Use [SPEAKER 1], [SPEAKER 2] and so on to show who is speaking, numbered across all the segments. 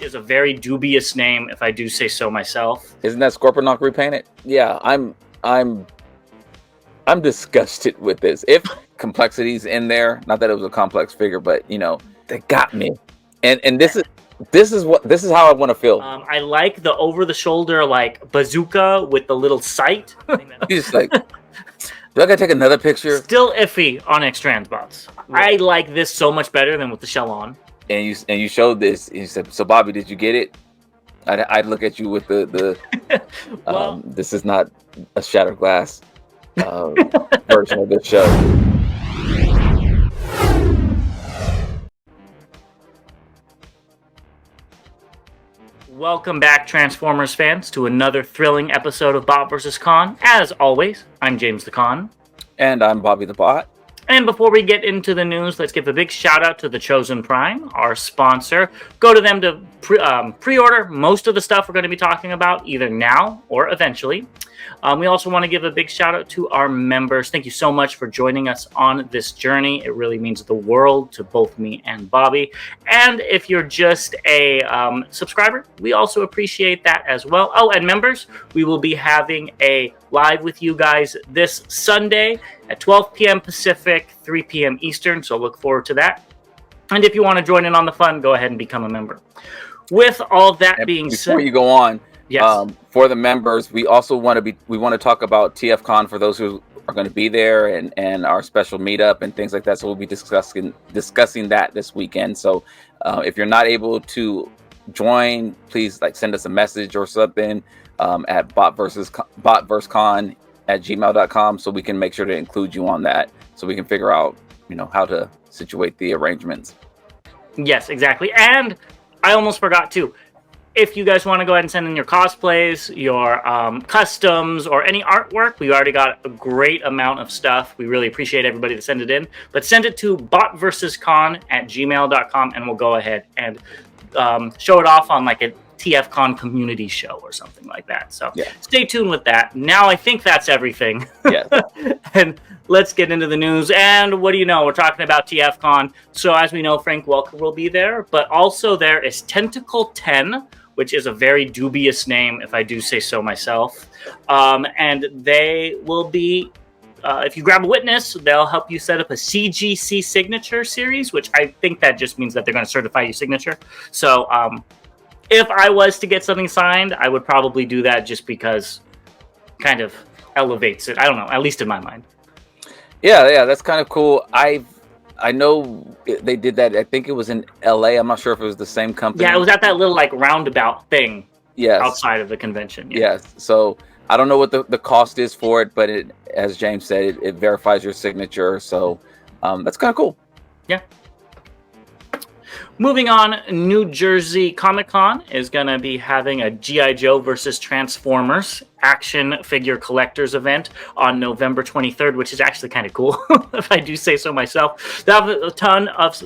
[SPEAKER 1] is a very dubious name, if I do say so myself.
[SPEAKER 2] Isn't that Scorponok repainted? Yeah, I'm disgusted with this. If complexity's in there, not that it was a complex figure, but they got me. And this is how I want to feel.
[SPEAKER 1] I like the over the shoulder like bazooka with the little sight.
[SPEAKER 2] He's just like, do I gotta take another picture?
[SPEAKER 1] Still iffy on Xtransbots. I like this so much better than with the shell on.
[SPEAKER 2] And you showed this. And you said, "So Bobby, did you get it?" I'd look at you with the
[SPEAKER 1] well,
[SPEAKER 2] this is not a shattered glass version of this show.
[SPEAKER 1] Welcome back, Transformers fans, to another thrilling episode of Bot vs. Con. As always, I'm James the Con.
[SPEAKER 2] And I'm Bobby the Bot.
[SPEAKER 1] And before we get into the news, let's give a big shout out to the Chosen Prime, our sponsor. Go to them to pre-order most of the stuff we're going to be talking about, either now or eventually. We also want to give a big shout out to our members. Thank you so much for joining us on this journey. It really means the world to both me and Bobby. And if you're just a subscriber, we also appreciate that as well. Oh, and members, we will be having a live with you guys this Sunday at 12 p.m. Pacific, 3 p.m. Eastern. So look forward to that. And if you want to join in on the fun, go ahead and become a member. With all that being said,
[SPEAKER 2] before you go on,
[SPEAKER 1] yes.
[SPEAKER 2] For the members, we also want to talk about Tfcon for those who are going to be there and our special meetup and things like that. So we'll be discussing that this weekend. So if you're not able to join, please send us a message or something at botverscon@gmail.com so we can make sure to include you on that, so we can figure out how to situate the arrangements.
[SPEAKER 1] Yes, exactly. And I almost forgot too. If you guys want to go ahead and send in your cosplays, your customs, or any artwork, we already got a great amount of stuff. We really appreciate everybody that send it in. But send it to botverscon@gmail.com and we'll go ahead and show it off on a Tfcon community show or something like that. So Stay tuned with that. Now I think that's everything.
[SPEAKER 2] Yeah.
[SPEAKER 1] And let's get into the news. And what do you know? We're talking about Tfcon. So as we know, Frank Welker will be there. But also there is Tentacle 10, which is a very dubious name, if I do say so myself. And they will be, if you grab a witness, they'll help you set up a CGC signature series, which I think that just means that they're going to certify your signature. So if I was to get something signed, I would probably do that just because kind of elevates it. I don't know, at least in my mind.
[SPEAKER 2] Yeah, that's kind of cool. I know they did that. I think it was in LA. I'm not sure if it was the same company.
[SPEAKER 1] Yeah, it was at that little roundabout thing.
[SPEAKER 2] Yes.
[SPEAKER 1] Outside of the convention. Yeah.
[SPEAKER 2] Yes. So I don't know what the cost is for it, but it, as James said, it verifies your signature. So that's kind of cool.
[SPEAKER 1] Yeah. Moving on, New Jersey Comic Con is going to be having a G.I. Joe versus Transformers action figure collectors event on November 23rd, which is actually kind of cool, if I do say so myself. They have a ton of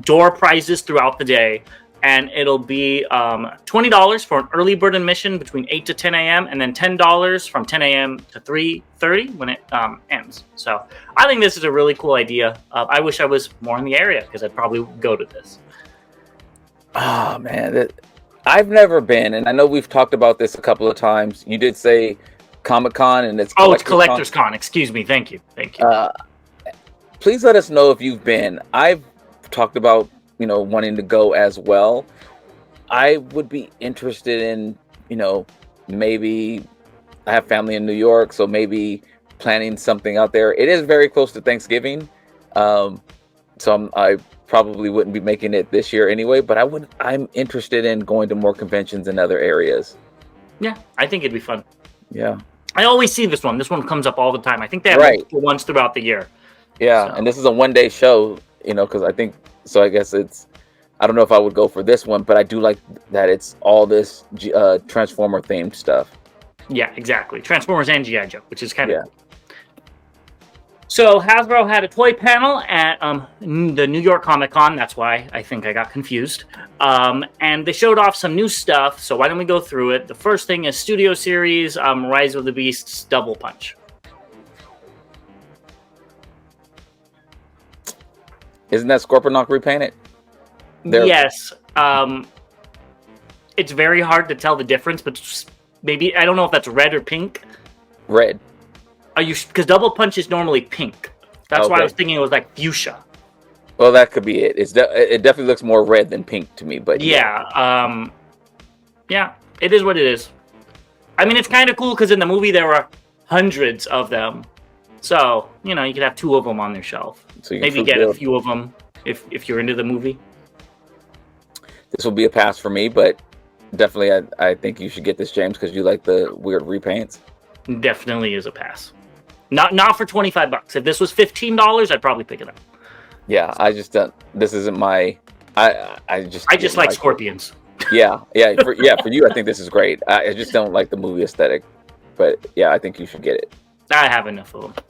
[SPEAKER 1] door prizes throughout the day, and it'll be $20 for an early bird admission between 8 to 10 a.m. and then $10 from 10 a.m. to 3:30 when it ends. So I think this is a really cool idea. I wish I was more in the area because I'd probably go to this.
[SPEAKER 2] Oh, man. I've never been, and I know we've talked about this a couple of times. You did say Comic-Con, and it's
[SPEAKER 1] Collectors Con. Excuse me. Thank you.
[SPEAKER 2] Please let us know if you've been. I've talked about wanting to go as well. I would be interested in, maybe I have family in New York, so maybe planning something out there. It is very close to Thanksgiving, so I probably wouldn't be making it this year anyway. But I'm interested in going to more conventions in other areas.
[SPEAKER 1] Yeah, I think it'd be fun.
[SPEAKER 2] Yeah,
[SPEAKER 1] I always see this one. This one comes up all the time. I think they have multiple ones throughout the year.
[SPEAKER 2] Yeah, so. And this is a one-day show, because I think. So I guess I don't know if I would go for this one, but I do like that it's all this Transformer themed stuff.
[SPEAKER 1] Yeah, exactly. Transformers and G.I. Joe, which is kind of cool. So Hasbro had a toy panel at the New York Comic Con. That's why I think I got confused. And they showed off some new stuff. So why don't we go through it? The first thing is Studio Series Rise of the Beasts Double Punch.
[SPEAKER 2] Isn't that Scorponok repainted?
[SPEAKER 1] Yes. It's very hard to tell the difference, but maybe I don't know if that's red or pink.
[SPEAKER 2] Red.
[SPEAKER 1] Are you? Because double punch is normally pink. That's why I was thinking it was like fuchsia.
[SPEAKER 2] Well, that could be it. It definitely looks more red than pink to me. But
[SPEAKER 1] yeah, yeah, it is what it is. I mean, it's kind of cool because in the movie there were hundreds of them, so you know you could have 2 of them on their shelf. So maybe get a few of them if you're into the movie.
[SPEAKER 2] This will be a pass for me, but definitely I think you should get this, James, because you like the weird repaints.
[SPEAKER 1] Definitely is a pass. Not for $25. If this was $15, I'd probably pick it up.
[SPEAKER 2] Yeah, I just don't. This isn't my. I just
[SPEAKER 1] like Scorpions.
[SPEAKER 2] Yeah. For you, I think this is great. I just don't like the movie aesthetic, but yeah, I think you should get it.
[SPEAKER 1] I have enough of them.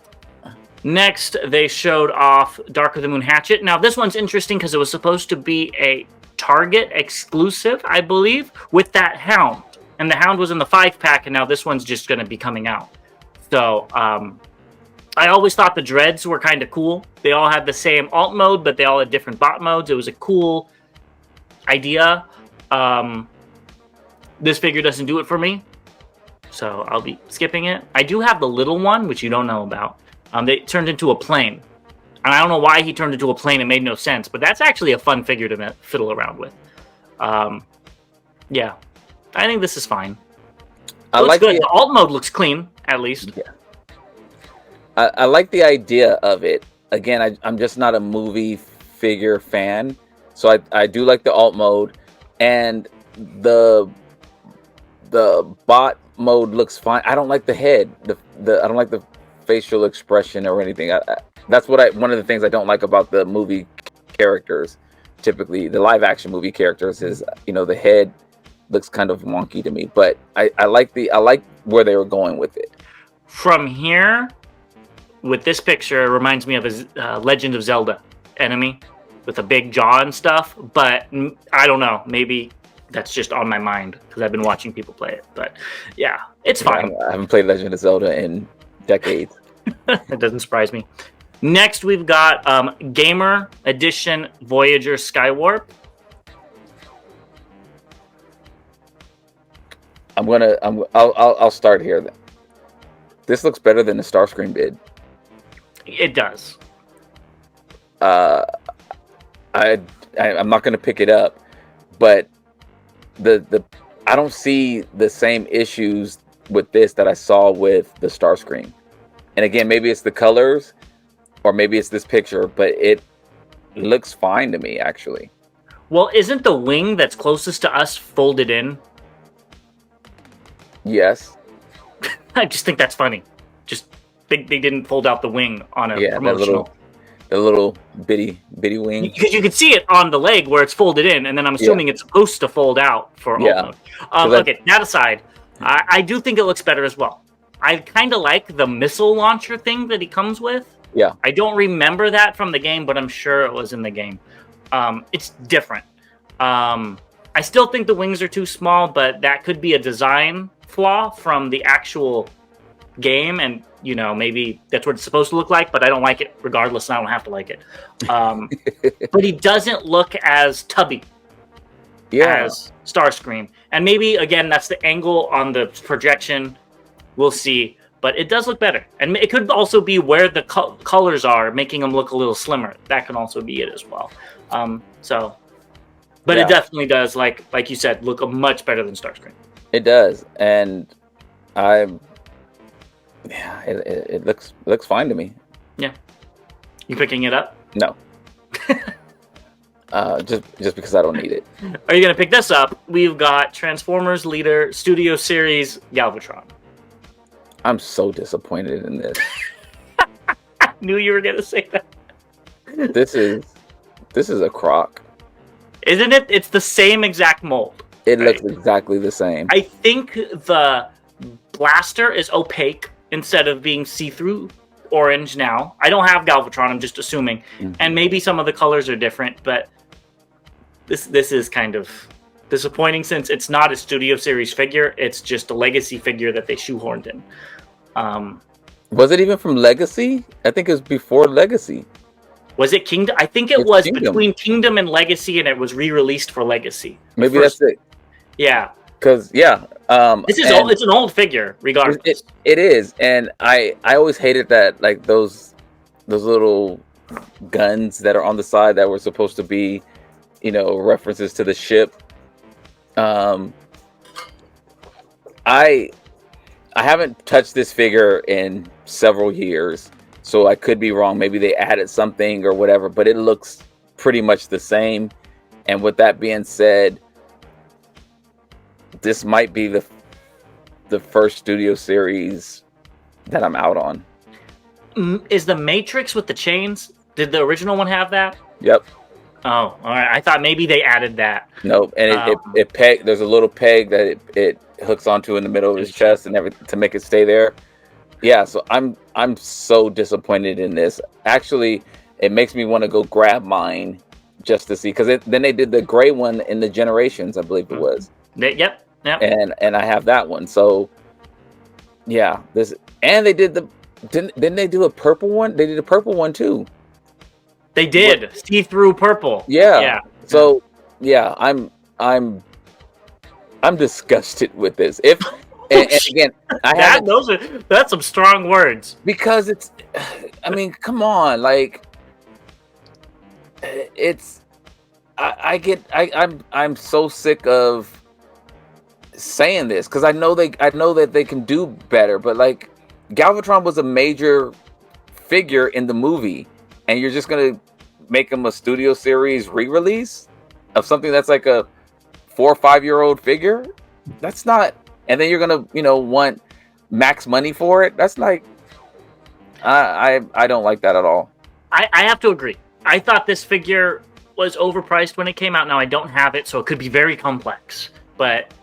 [SPEAKER 1] Next, they showed off Dark of the Moon Hatchet. Now, this one's interesting because it was supposed to be a Target exclusive, I believe, with that Hound. And the Hound was in the 5-pack, and now this one's just going to be coming out. So, I always thought the Dreads were kind of cool. They all had the same alt mode, but they all had different bot modes. It was a cool idea. This figure doesn't do it for me, so I'll be skipping it. I do have the little one, which you don't know about. They turned into a plane. And I don't know why he turned into a plane. It made no sense. But that's actually a fun figure to fiddle around with. Yeah. I think this is fine. It looks good. The alt mode looks clean, at least.
[SPEAKER 2] Yeah. I like the idea of it. Again, I'm just not a movie figure fan. So I do like the alt mode. And the bot mode looks fine. I don't like the head. I don't like the facial expression or anything. That's one of the things I don't like about the movie characters. Typically, the live action movie characters is, the head looks kind of wonky to me. But I like where they were going with it.
[SPEAKER 1] From here, with this picture, it reminds me of a Legend of Zelda enemy with a big jaw and stuff. But I don't know. Maybe that's just on my mind because I've been watching people play it. But yeah, it's fine.
[SPEAKER 2] I haven't played Legend of Zelda in decades.
[SPEAKER 1] That doesn't surprise me. Next, we've got Gamer Edition Voyager Skywarp.
[SPEAKER 2] I'll start here. This looks better than the Starscream bid.
[SPEAKER 1] It does.
[SPEAKER 2] I'm not gonna pick it up, but I don't see the same issues with this that I saw with the Starscream. And again, maybe it's the colors, or maybe it's this picture, but it looks fine to me, actually.
[SPEAKER 1] Well, isn't the wing that's closest to us folded in?
[SPEAKER 2] Yes.
[SPEAKER 1] I just think that's funny. Just they didn't fold out the wing on a promotional.
[SPEAKER 2] The little bitty wing.
[SPEAKER 1] Because you can see it on the leg where it's folded in, and then I'm assuming it's supposed to fold out for alt mode. Okay, that aside, I do think it looks better as well. I kind of like the missile launcher thing that he comes with.
[SPEAKER 2] Yeah.
[SPEAKER 1] I don't remember that from the game, but I'm sure it was in the game. It's different. I still think the wings are too small, but that could be a design flaw from the actual game, and maybe that's what it's supposed to look like, but I don't like it regardless, and I don't have to like it. But he doesn't look as tubby as Starscream. And maybe, again, that's the angle on the projection. We'll see. But it does look better. And it could also be where the colors are, making them look a little slimmer. That can also be it as well. But it definitely does, like you said, look much better than Starscream.
[SPEAKER 2] It does. And it looks fine to me.
[SPEAKER 1] Yeah. You picking it up?
[SPEAKER 2] No. Just because I don't need it.
[SPEAKER 1] Are you going to pick this up? We've got Transformers Leader Studio Series Galvatron.
[SPEAKER 2] I'm so disappointed in this.
[SPEAKER 1] I knew you were going to say that.
[SPEAKER 2] This is a crock.
[SPEAKER 1] Isn't it? It's the same exact mold.
[SPEAKER 2] It looks exactly the same.
[SPEAKER 1] I think the blaster is opaque instead of being see-through orange now. I don't have Galvatron, I'm just assuming. Mm-hmm. And maybe some of the colors are different, but this is kind of disappointing since it's not a Studio Series figure. It's just a Legacy figure that they shoehorned in.
[SPEAKER 2] Was it even from Legacy? I think it was before Legacy.
[SPEAKER 1] Was it Kingdom? I think it
[SPEAKER 2] It's
[SPEAKER 1] was
[SPEAKER 2] Kingdom.
[SPEAKER 1] between Kingdom and Legacy, and it was re-released for Legacy.
[SPEAKER 2] Maybe that's it.
[SPEAKER 1] Yeah.
[SPEAKER 2] Because
[SPEAKER 1] This is old. It's an old figure, regardless.
[SPEAKER 2] It is, and I always hated that, like those little guns that are on the side that were supposed to be, references to the ship. I haven't touched this figure in several years, so I could be wrong. Maybe they added something or whatever, but it looks pretty much the same. And with that being said, this might be the first studio series that I'm out on.
[SPEAKER 1] Is the Matrix with the chains? Did the original one have that?
[SPEAKER 2] Yep.
[SPEAKER 1] Oh, all right. I thought maybe they added that.
[SPEAKER 2] Nope. And it peg. There's a little peg that it hooks onto in the middle of his chest and everything to make it stay there. Yeah. So I'm so disappointed in this. Actually, it makes me want to go grab mine just to see, because then they did the gray one in the Generations, I believe it was.
[SPEAKER 1] Yep.
[SPEAKER 2] And I have that one. So yeah, and they did didn't they do a purple one? They did a purple one too.
[SPEAKER 1] They did. See-through purple.
[SPEAKER 2] Yeah. So yeah, I'm disgusted with this. And again,
[SPEAKER 1] that's some strong words.
[SPEAKER 2] Because I mean, come on, like I'm so sick of saying this, because I know that they can do better, but like Galvatron was a major figure in the movie, and you're just gonna make him a studio series re-release of something that's like a 4 or 5 year old figure? That's not. And then you're gonna want max money for it? That's like, I don't like that at all.
[SPEAKER 1] I have to agree. I thought this figure was overpriced when it came out. Now I don't have it, so it could be very complex, but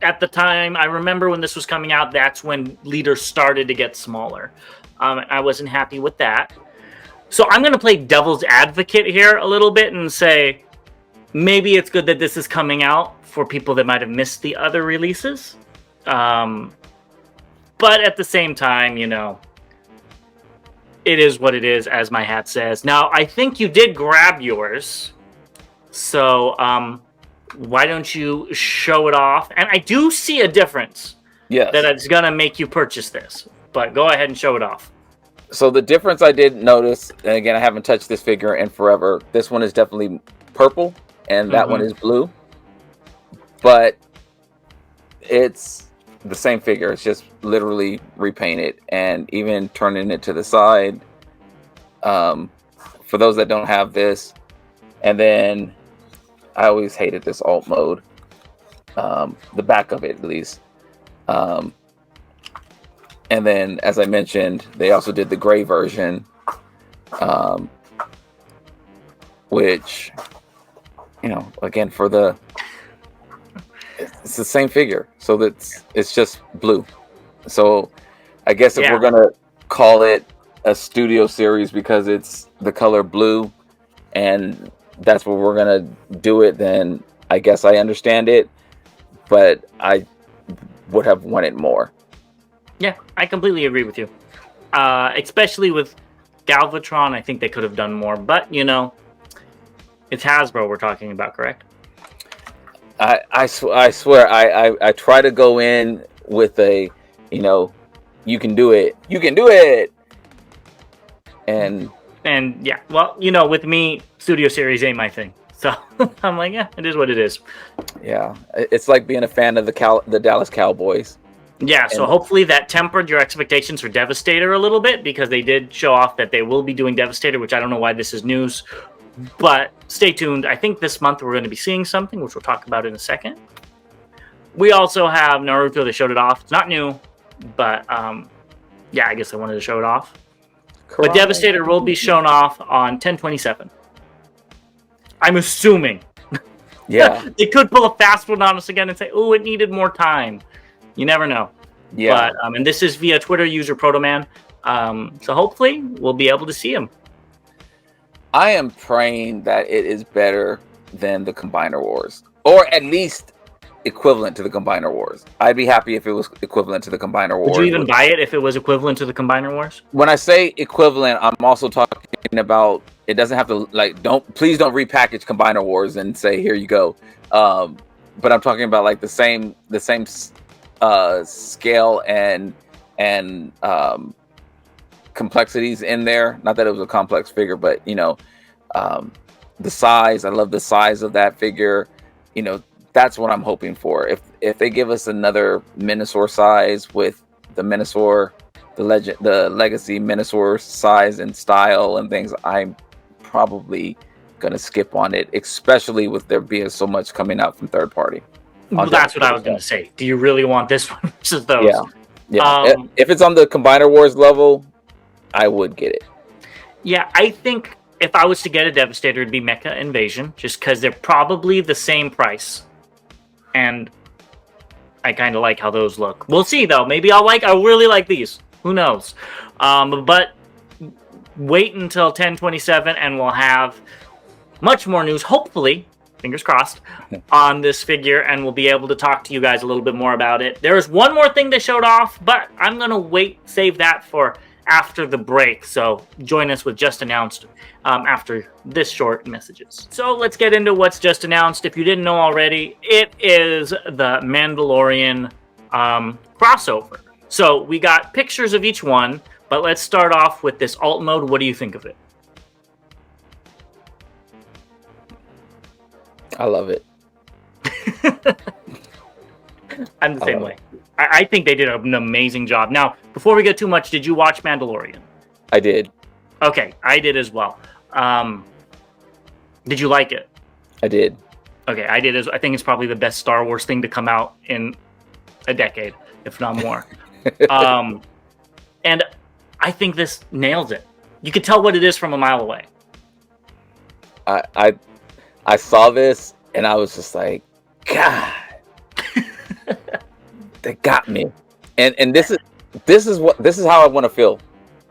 [SPEAKER 1] at the time, I remember when this was coming out, that's when leaders started to get smaller. I wasn't happy with that. So I'm going to play devil's advocate here a little bit and say, maybe it's good that this is coming out for people that might have missed the other releases. But at the same time, it is what it is, as my hat says. Now, I think you did grab yours. So, why don't you show it off? And I do see a difference.
[SPEAKER 2] Yes.
[SPEAKER 1] That it's going to make you purchase this. But go ahead and show it off.
[SPEAKER 2] So the difference I did notice, and again, I haven't touched this figure in forever. This one is definitely purple, and that one is blue. But it's the same figure. It's just literally repainted and even turning it to the side. For those that don't have this, and then I always hated this alt mode. The back of it, at least. And then, as I mentioned, they also did the gray version, which, again, it's the same figure. So it's just blue. So I guess if we're going to call it a studio series because it's the color blue and that's what we're going to do it, then I guess I understand it. But I would have wanted more.
[SPEAKER 1] Yeah, I completely agree with you. Especially with Galvatron, I think they could have done more. But, it's Hasbro we're talking about, correct?
[SPEAKER 2] I swear, I try to go in with a, you can do it. You can do it! And
[SPEAKER 1] yeah, well, with me, Studio Series ain't my thing. So, I'm like, yeah, it is what it is.
[SPEAKER 2] Yeah, it's like being a fan of the Dallas Cowboys.
[SPEAKER 1] Yeah, so hopefully that tempered your expectations for Devastator a little bit, because they did show off that they will be doing Devastator, which I don't know why this is news. But stay tuned. I think this month we're going to be seeing something, which we'll talk about in a second. We also have Naruto. They showed it off. It's not new, but yeah, I guess I wanted to show it off. But Devastator will be shown off on 10/27. I'm assuming.
[SPEAKER 2] Yeah.
[SPEAKER 1] They could pull a fast one on us again and say, oh, it needed more time. You never know.
[SPEAKER 2] Yeah.
[SPEAKER 1] But, and this is via Twitter user Protoman. So hopefully we'll be able to see him.
[SPEAKER 2] I am praying that it is better than the Combiner Wars. Or at least equivalent to the Combiner Wars. I'd be happy if it was equivalent to the Combiner Wars.
[SPEAKER 1] Would you even buy it if it was equivalent to the Combiner Wars?
[SPEAKER 2] When I say equivalent, I'm also talking about it doesn't have to please don't repackage Combiner Wars and say here you go. But I'm talking about like the same scale and complexities in there. Not that it was a complex figure, but the size. I love the size of that figure. That's what I'm hoping for. If they give us another Minosaur size with the Minosaur, the legacy Minosaur size and style and things, I'm probably gonna skip on it, especially with there being so much coming out from third party.
[SPEAKER 1] Well, that's what I was gonna say. Do you really want this one versus those?
[SPEAKER 2] Yeah. If it's on the Combiner Wars level, I would get it.
[SPEAKER 1] Yeah, I think if I was to get a Devastator, it'd be Mecha Invasion, just because they're probably the same price. And I kind of like how those look. We'll see, though. Maybe I really like these. Who knows? But wait until 10/27, and we'll have much more news, hopefully, fingers crossed, on this figure, and we'll be able to talk to you guys a little bit more about it. There is one more thing they showed off, but I'm going to save that for after the break. So join us with Just Announced after this short messages. So let's get into what's just announced. If you didn't know already, it is the Mandalorian crossover. So we got pictures of each one, but let's start off with this alt mode. What do you think of it?
[SPEAKER 2] I love it.
[SPEAKER 1] I'm the same way. I think they did an amazing job. Now, before we get too much, did you watch Mandalorian?
[SPEAKER 2] I did.
[SPEAKER 1] Okay, I did as well. Did you like it?
[SPEAKER 2] I did.
[SPEAKER 1] Okay, I did. I think it's probably the best Star Wars thing to come out in a decade, if not more. And I think this nails it. You could tell what it is from a mile away.
[SPEAKER 2] I saw this and I was just like, God, they got me. And this is how I want to feel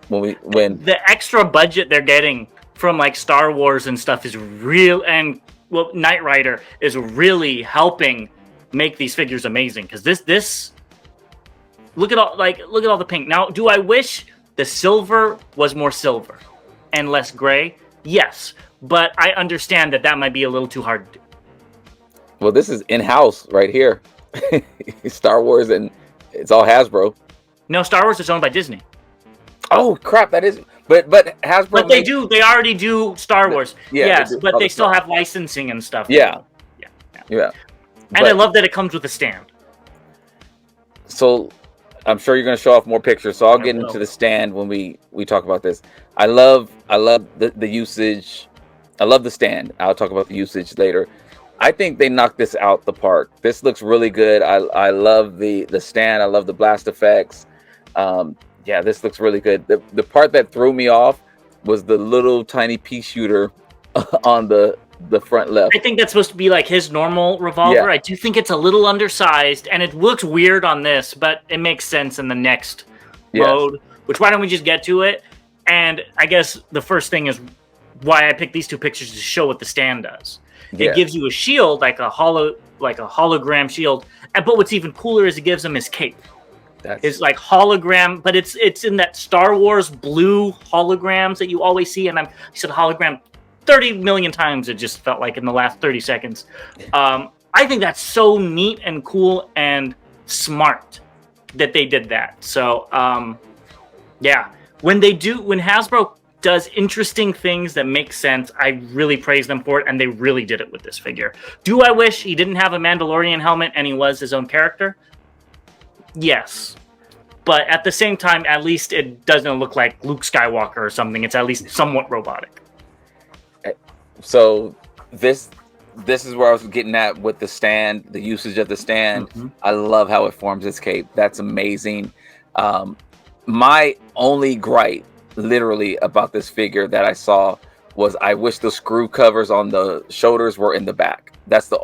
[SPEAKER 2] when
[SPEAKER 1] the extra budget they're getting from like Star Wars and stuff is real, and Knight Rider is really helping make these figures amazing, because this look at all the pink. Now, do I wish the silver was more silver and less gray? Yes, but I understand that might be a little too hard to do.
[SPEAKER 2] Well, this is in-house right here. Star Wars, and it's all Hasbro.
[SPEAKER 1] No, Star Wars is owned by Disney.
[SPEAKER 2] Oh crap, that is. But Hasbro.
[SPEAKER 1] But they already do Star Wars.
[SPEAKER 2] Yeah,
[SPEAKER 1] yes, but they still have licensing and stuff.
[SPEAKER 2] Yeah.
[SPEAKER 1] And I love that it comes with a stand.
[SPEAKER 2] So I'm sure you're going to show off more pictures, so I'll get into the stand when we talk about this. I love the usage. I love the stand. I'll talk about the usage later. I think they knocked this out the park. This looks really good. I love the stand. I love the blast effects. Yeah, this looks really good. The part that threw me off was the little tiny pea shooter on the front left.
[SPEAKER 1] I think that's supposed to be like his normal revolver. Yeah. I do think it's a little undersized, and it looks weird on this, but it makes sense in the next mode. Which, why don't we just get to it? And I guess the first thing is why I picked these two pictures to show what the stand does. It gives you a shield, like a hologram shield. But what's even cooler is it gives him his cape. It's like hologram, but it's in that Star Wars blue holograms that you always see. And I said hologram 30 million times. It just felt like in the last 30 seconds. I think that's so neat and cool and smart that they did that. So, yeah, when Hasbro does interesting things that make sense, I really praise them for it, and they really did it with this figure. Do I wish he didn't have a Mandalorian helmet and he was his own character? Yes. But at the same time, at least it doesn't look like Luke Skywalker or something. It's at least somewhat robotic.
[SPEAKER 2] So this is where I was getting at with the stand, the usage of the stand. Mm-hmm. I love how it forms its cape. That's amazing. My only gripe, literally, about this figure that I saw was I wish the screw covers on the shoulders were in the back. That's the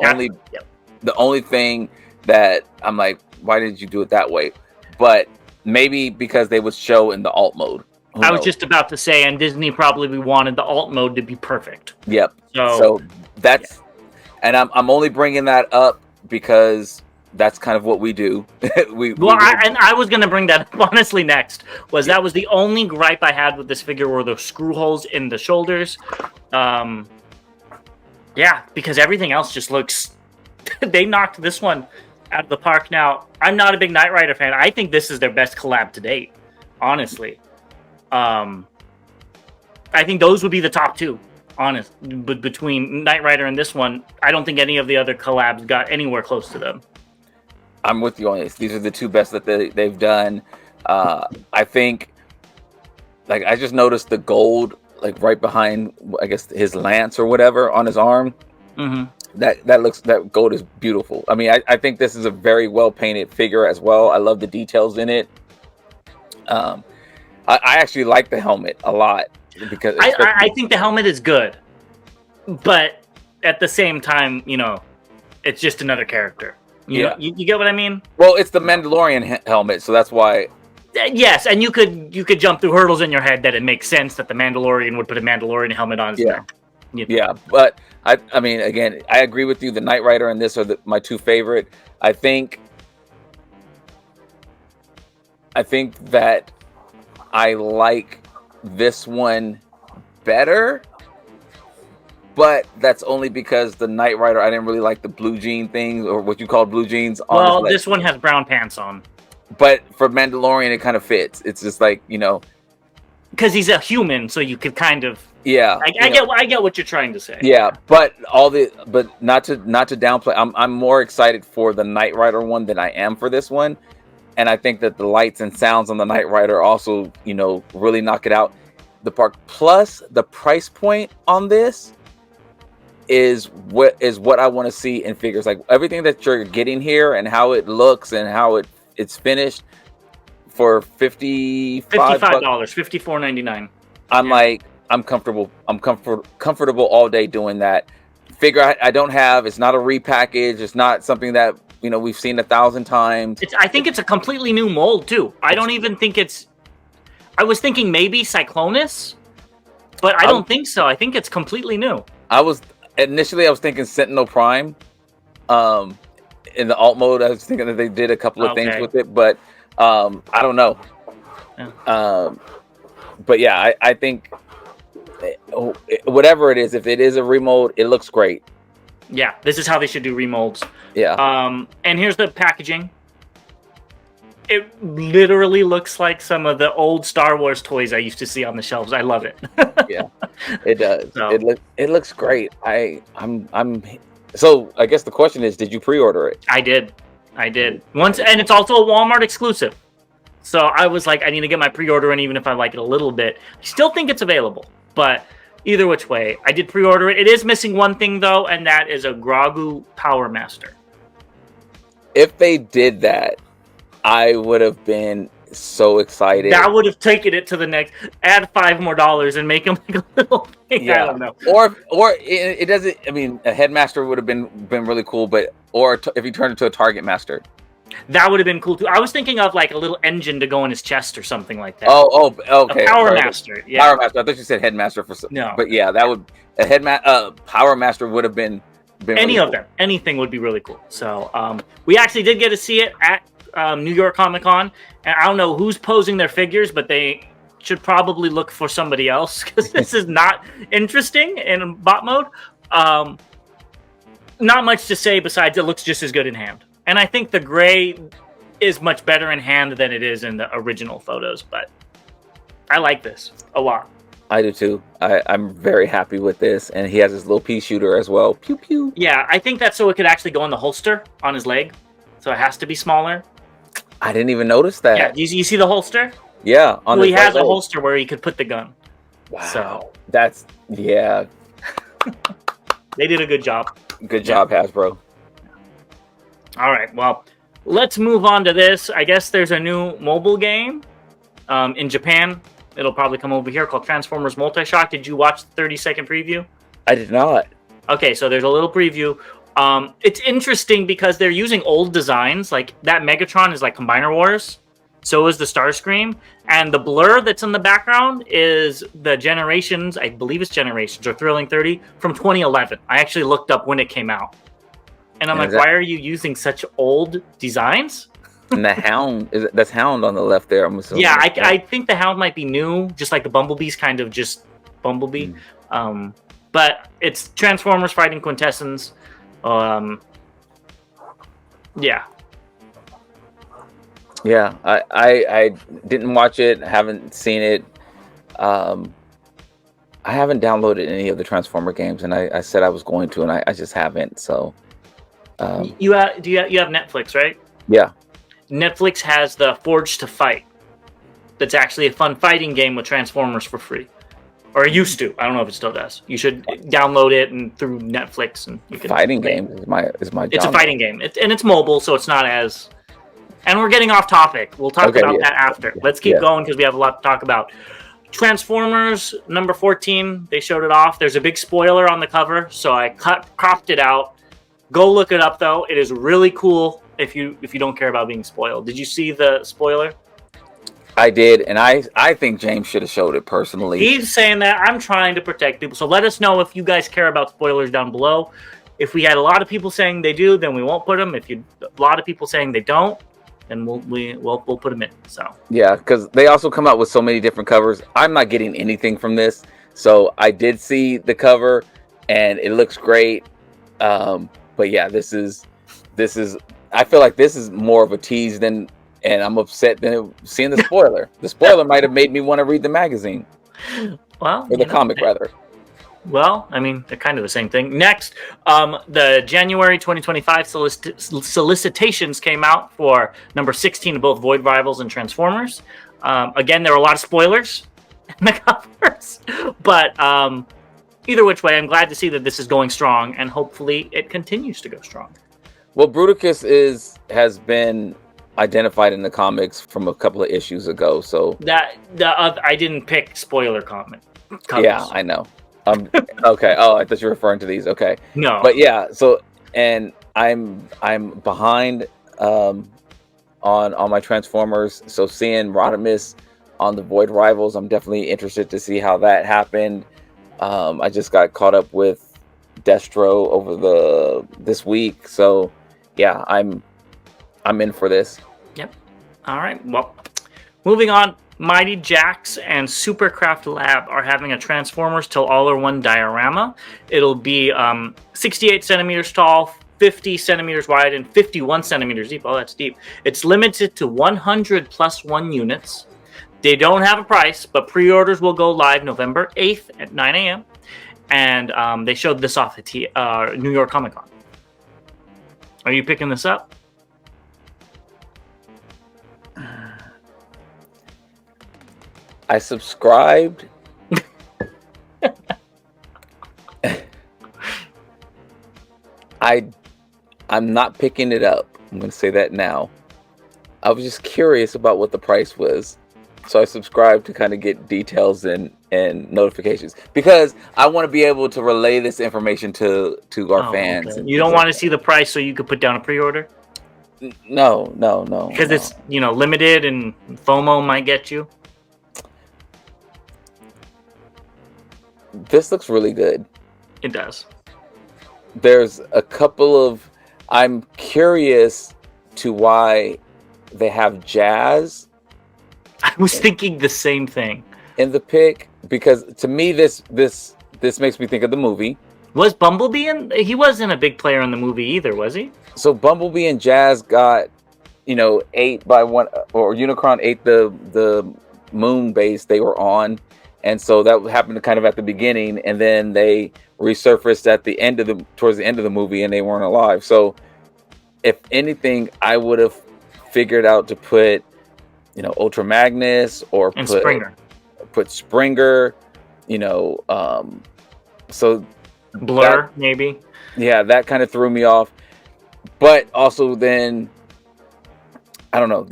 [SPEAKER 2] only thing that I'm like, why did you do it that way? But maybe because they would show in the alt mode.
[SPEAKER 1] I was just about to say, and Disney probably wanted the alt mode to be perfect.
[SPEAKER 2] Yep. So that's, and I'm only bringing that up because that's kind of what we do.
[SPEAKER 1] I was going to bring that up honestly next. That was the only gripe I had with this figure were the screw holes in the shoulders. Yeah, because everything else just looks... they knocked this one out of the park. Now, I'm not a big Knight Rider fan. I think this is their best collab to date, honestly. I think those would be the top two, honest. But between Knight Rider and this one, I don't think any of the other collabs got anywhere close to them.
[SPEAKER 2] I'm with you on this. These are the two best that they've done. I think, like, I just noticed the gold, like, right behind, I guess, his lance or whatever on his arm.
[SPEAKER 1] Mm-hmm.
[SPEAKER 2] That gold is beautiful. I mean, I think this is a very well painted figure as well. I love the details in it. I actually like the helmet a lot because
[SPEAKER 1] I think the helmet is good, but at the same time, you know, it's just another character. You know, you get what I mean?
[SPEAKER 2] Well, it's the Mandalorian helmet, so that's why.
[SPEAKER 1] Yes, and you could jump through hurdles in your head that it makes sense that the Mandalorian would put a Mandalorian helmet on his neck.
[SPEAKER 2] Yeah, but I mean, again, I agree with you. The Knight Rider and this are my two favorite. I think that I like this one better, but that's only because the Knight Rider, I didn't really like the blue jean thing, or what you call blue jeans.
[SPEAKER 1] Well, this one has brown pants on.
[SPEAKER 2] But for Mandalorian, it kind of fits. It's just like, you know,
[SPEAKER 1] because he's a human, so you could kind of.
[SPEAKER 2] Yeah,
[SPEAKER 1] I get what you're trying to say.
[SPEAKER 2] Yeah, but not to downplay. I'm more excited for the Knight Rider one than I am for this one, and I think that the lights and sounds on the Knight Rider also, you know, really knock it out the park. Plus, the price point on this is what I want to see in figures. Like everything that you're getting here and how it looks and how it's finished for $55,
[SPEAKER 1] $54.99.
[SPEAKER 2] I'm comfortable. I'm comfortable all day doing that. Figure I don't have. It's not a repackage. It's not something that, you know, we've seen 1,000 times.
[SPEAKER 1] I think it's a completely new mold too. I don't even think it's. I was thinking maybe Cyclonus, but I don't think so. I think it's completely new.
[SPEAKER 2] I was thinking Sentinel Prime. In the alt mode, I was thinking that they did a couple of things with it, but I don't know. Yeah. But yeah, I think. Whatever it is, if it is a remold, it looks great.
[SPEAKER 1] Yeah, this is how they should do remolds.
[SPEAKER 2] Yeah.
[SPEAKER 1] And here's the packaging. It literally looks like some of the old Star Wars toys I used to see on the shelves. I love it.
[SPEAKER 2] Yeah, it does. So, it looks great. So I guess the question is, did you pre-order it?
[SPEAKER 1] I did. Once, and it's also a Walmart exclusive. So I was like, I need to get my pre-order in, even if I like it a little bit. I still think it's available. But either which way, I did pre-order it. It is missing one thing, though, and that is a Grogu Power Master.
[SPEAKER 2] If they did that, I would have been so excited.
[SPEAKER 1] That would have taken it to the next. Add $5 more and make him like a little thing. Yeah. I don't know.
[SPEAKER 2] Or it doesn't. I mean, a Headmaster would have been really cool, but if he turned into a Target Master.
[SPEAKER 1] That would have been cool too. I was thinking of like a little engine to go in his chest or something like that.
[SPEAKER 2] Oh, okay.
[SPEAKER 1] A Power Master. Yeah.
[SPEAKER 2] Power Master. I thought you said Headmaster for some.
[SPEAKER 1] No.
[SPEAKER 2] But yeah, that would Power Master would have been
[SPEAKER 1] any of them. Anything would be really cool. So we actually did get to see it at New York Comic Con, and I don't know who's posing their figures, but they should probably look for somebody else because this is not interesting in bot mode. Not much to say besides it looks just as good in hand. And I think the gray is much better in hand than it is in the original photos, but I like this a lot.
[SPEAKER 2] I do too. I'm very happy with this, and he has his little pea shooter as well. Pew pew.
[SPEAKER 1] Yeah, I think that's so it could actually go in the holster on his leg, so it has to be smaller.
[SPEAKER 2] I didn't even notice that.
[SPEAKER 1] Yeah, you see the holster?
[SPEAKER 2] Yeah.
[SPEAKER 1] Well, he has a holster where he could put the gun.
[SPEAKER 2] Wow.
[SPEAKER 1] So
[SPEAKER 2] yeah.
[SPEAKER 1] They did a good job.
[SPEAKER 2] Good job, Hasbro.
[SPEAKER 1] All right, well, let's move on to this. I guess there's a new mobile game in Japan. It'll probably come over here called Transformers Multi-Shock. Did you watch the 30-second preview?
[SPEAKER 2] I did not.
[SPEAKER 1] Okay, so there's a little preview. It's interesting because they're using old designs. Like that Megatron is like Combiner Wars. So is the Starscream. And the blur that's in the background is the Generations, I believe it's Generations, or Thrilling 30 from 2011. I actually looked up when it came out. And I'm like, why are you using such old designs?
[SPEAKER 2] And the Hound, that's Hound on the left there, I'm assuming.
[SPEAKER 1] Yeah, I think the Hound might be new, just like the Bumblebee's kind of just Bumblebee. But it's Transformers fighting Quintessence. Yeah.
[SPEAKER 2] Yeah, I didn't watch it, haven't seen it. I haven't downloaded any of the Transformer games, and I said I was going to, and I just haven't. So,
[SPEAKER 1] you have Netflix, right?
[SPEAKER 2] Yeah.
[SPEAKER 1] Netflix has the Forged to Fight. That's actually a fun fighting game with Transformers for free, or it used to. I don't know if it still does. You should download it and through Netflix, and you can.
[SPEAKER 2] Fighting game is my.
[SPEAKER 1] It's a fighting game, and it's mobile, so it's not as. And we're getting off topic. We'll talk about that after. Let's keep going because we have a lot to talk about. Transformers number 14. They showed it off. There's a big spoiler on the cover, so I cropped it out. Go look it up though. It is really cool. If you don't care about being spoiled. Did you see the spoiler?
[SPEAKER 2] I did, and I think James should have showed it personally.
[SPEAKER 1] He's saying that. I'm trying to protect people. So let us know if you guys care about spoilers down below. If we had a lot of people saying they do, then we won't put them. If a lot of people saying they don't, then we'll put them in. So
[SPEAKER 2] yeah, because they also come out with so many different covers. I'm not getting anything from this, so I did see the cover, and it looks great. But yeah, this is. I feel like this is more of a tease and I'm upset than seeing the spoiler. The spoiler might have made me want to read the magazine.
[SPEAKER 1] Well,
[SPEAKER 2] or the comic, rather.
[SPEAKER 1] Well, I mean, they're kind of the same thing. Next, the January 2025 solicitations came out for number 16 of both Void Rivals and Transformers. Again, there were a lot of spoilers in the covers. But either which way, I'm glad to see that this is going strong, and hopefully it continues to go strong.
[SPEAKER 2] Well, Bruticus has been identified in the comics from a couple of issues ago, so
[SPEAKER 1] I didn't pick spoiler covers.
[SPEAKER 2] Yeah, I know. Okay. Oh, I thought you were referring to these. Okay.
[SPEAKER 1] No.
[SPEAKER 2] But yeah, so and I'm behind on my Transformers. So seeing Rodimus on the Void Rivals, I'm definitely interested to see how that happened. I just got caught up with Destro over this week, so yeah, I'm in for this.
[SPEAKER 1] Yep. All right. Well, moving on. Mighty Jax and Supercraft Lab are having a Transformers Till All Are One diorama. It'll be 68 centimeters tall, 50 centimeters wide, and 51 centimeters deep. Oh, that's deep. It's limited to 100 plus 1 units. They don't have a price, but pre-orders will go live November 8th at 9 a.m. And they showed this off at New York Comic Con. Are you picking this up?
[SPEAKER 2] I subscribed. I'm not picking it up. I'm going to say that now. I was just curious about what the price was. So I subscribed to kind of get details and notifications, because I want to be able to relay this information to our fans.
[SPEAKER 1] Okay. You don't want to see the price so you could put down a pre-order?
[SPEAKER 2] No.
[SPEAKER 1] Because it's, limited and FOMO might get you.
[SPEAKER 2] This looks really good.
[SPEAKER 1] It does.
[SPEAKER 2] There's a couple of... I'm curious to why they have Jazz.
[SPEAKER 1] I was thinking the same thing.
[SPEAKER 2] In the pick, because to me this makes me think of the movie.
[SPEAKER 1] Was Bumblebee in? He wasn't a big player in the movie either, was he?
[SPEAKER 2] So Bumblebee and Jazz got, ate by one, or Unicron ate the moon base they were on. And so that happened kind of at the beginning, and then they resurfaced at the end towards the end of the movie, and they weren't alive. So, if anything, I would have figured out to put, Ultra Magnus or
[SPEAKER 1] Springer.
[SPEAKER 2] Put Springer, so
[SPEAKER 1] Blur maybe. Yeah,
[SPEAKER 2] that kind of threw me off. But also then, I don't know.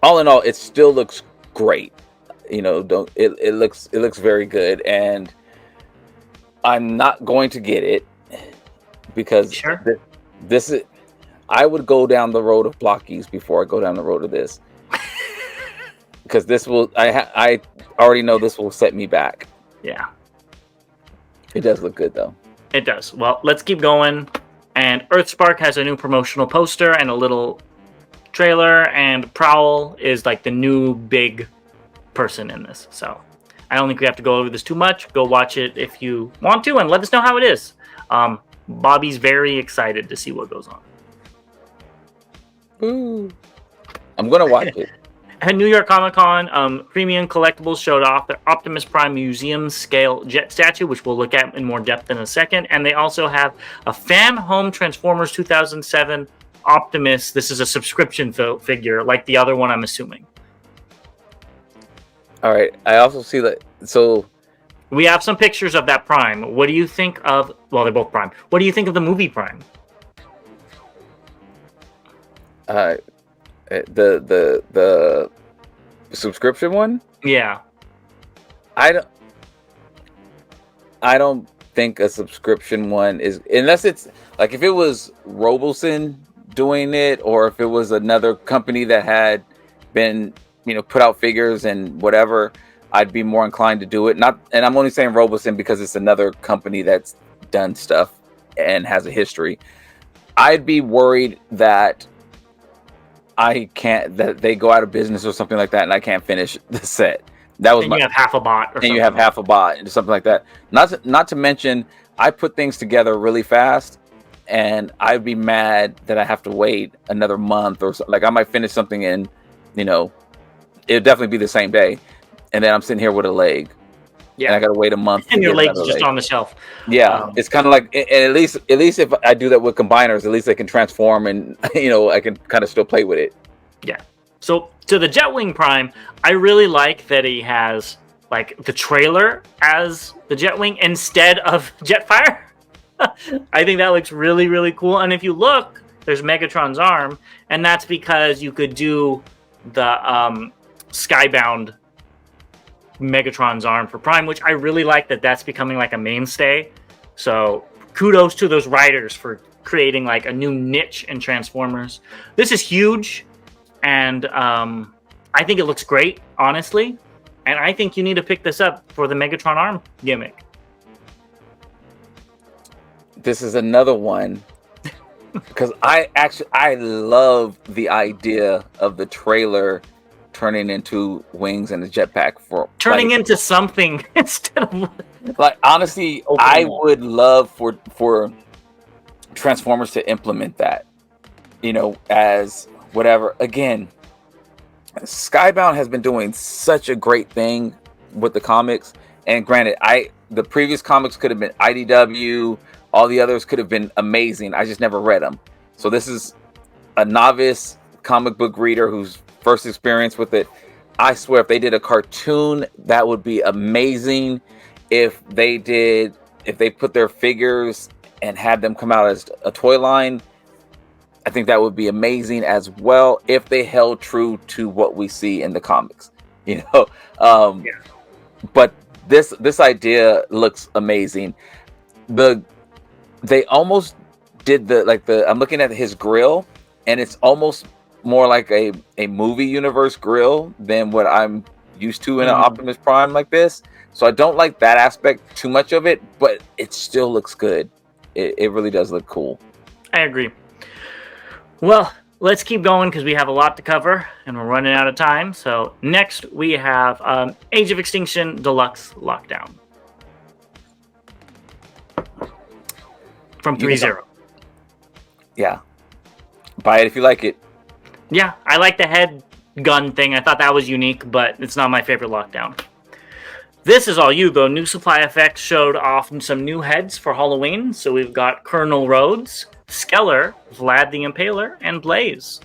[SPEAKER 2] All in all, it still looks great. It looks very good, and I'm not going to get it because this is. I would go down the road of blockies before I go down the road of this, because this will. I already know this will set me back.
[SPEAKER 1] Yeah,
[SPEAKER 2] it does look good though.
[SPEAKER 1] It does. Well, let's keep going. And Earthspark has a new promotional poster and a little trailer, and Prowl is like the new big person in this. So I don't think we have to go over this too much. Go watch it if you want to, and let us know how it is. Bobby's very excited to see what goes on.
[SPEAKER 2] Ooh. I'm gonna watch it.
[SPEAKER 1] At New York Comic Con, Premium Collectibles showed off their Optimus Prime Museum scale jet statue, which we'll look at in more depth in a second. And they also have a Fan Home Transformers 2007 Optimus. This is a subscription figure, like the other one, I'm assuming.
[SPEAKER 2] All right. I also see that. So
[SPEAKER 1] we have some pictures of that Prime. What do you think of? Well, they're both Prime. What do you think of the movie Prime?
[SPEAKER 2] The subscription one?
[SPEAKER 1] Yeah.
[SPEAKER 2] I don't think a subscription one is, unless it's like if it was Roboson doing it, or if it was another company that had been, put out figures and whatever, I'd be more inclined to do it. And I'm only saying Roboson because it's another company that's done stuff and has a history. I'd be worried that that they go out of business or something like that, and I can't finish the set. That was
[SPEAKER 1] you have half a bot,
[SPEAKER 2] and you have half a bot, and something like that. Not to mention, I put things together really fast, and I'd be mad that I have to wait another month or so. Like I might finish something in, it'll definitely be the same day, and then I'm sitting here with a leg. Yeah, and I gotta wait a month,
[SPEAKER 1] and your leg's just on the shelf.
[SPEAKER 2] Yeah, it's kind of like, and at least if I do that with combiners, at least they can transform, and I can kind of still play with it.
[SPEAKER 1] Yeah. So to the Jetwing Prime, I really like that he has like the trailer as the Jetwing instead of Jetfire. I think that looks really, really cool. And if you look, there's Megatron's arm, and that's because you could do the Skybound Megatron's arm for Prime, which I really like that's becoming like a mainstay. So kudos to those writers for creating like a new niche in Transformers. This is huge, and I think it looks great, honestly. And I think you need to pick this up for the Megatron arm gimmick.
[SPEAKER 2] This is another one because I love the idea of the trailer turning into wings and a jetpack for
[SPEAKER 1] turning into something instead of
[SPEAKER 2] like, honestly, I would love for Transformers to implement that, as whatever. Again, Skybound has been doing such a great thing with the comics, and granted, the previous comics could have been IDW, all the others could have been amazing. I just never read them. So this is a novice comic book reader who's first experience with it. I swear, if they did a cartoon, that would be amazing. If they put their figures and had them come out as a toy line, I think that would be amazing as well, if they held true to what we see in the comics. But this idea looks amazing. They almost did I'm looking at his grill, and it's almost more like a movie universe grill than what I'm used to in an Optimus Prime like this. So I don't like that aspect too much of it, but it still looks good. It really does look cool.
[SPEAKER 1] I agree. Well, let's keep going because we have a lot to cover and we're running out of time. So next we have Age of Extinction Deluxe Lockdown from 3-0.
[SPEAKER 2] Yeah. Buy it if you like it.
[SPEAKER 1] Yeah, I like the head gun thing. I thought that was unique, but it's not my favorite Lockdown. This is all you, though. New Supply Effects showed off some new heads for Halloween. So we've got Colonel Rhodes, Skeller, Vlad the Impaler, and Blaze.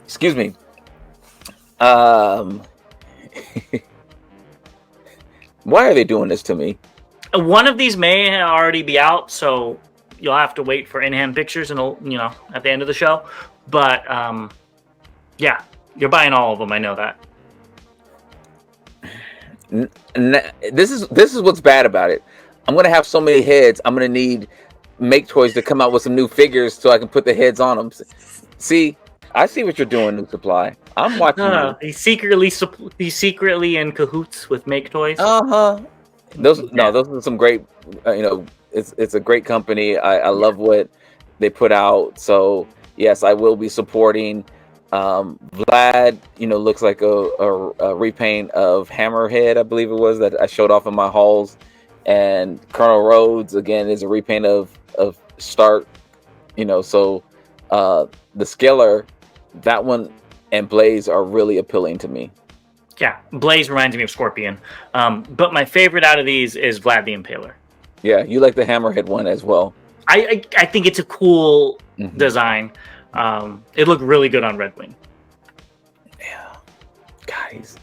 [SPEAKER 2] Excuse me. Why are they doing this to me?
[SPEAKER 1] One of these may already be out, so you'll have to wait for in-hand pictures and at the end of the show. But yeah, you're buying all of them. I know that.
[SPEAKER 2] This is what's bad about it. I'm gonna have so many heads. I'm gonna need Make Toys to come out with some new figures so I can put the heads on them. See, I see what you're doing, New Supply. I'm watching.
[SPEAKER 1] He's secretly in cahoots with Make Toys.
[SPEAKER 2] Those are some great, it's a great company. I love what they put out. So yes, I will be supporting. Vlad, looks like a repaint of Hammerhead, I believe it was, that I showed off in my hauls. And Colonel Rhodes again is a repaint of Stark. So the Scalar, that one, and Blaze are really appealing to me.
[SPEAKER 1] Yeah, Blaze reminds me of Scorpion. But my favorite out of these is Vlad the Impaler.
[SPEAKER 2] Yeah, you like the Hammerhead one as well.
[SPEAKER 1] I think it's a cool design. It looked really good on Red Wing.
[SPEAKER 2] Yeah, guys.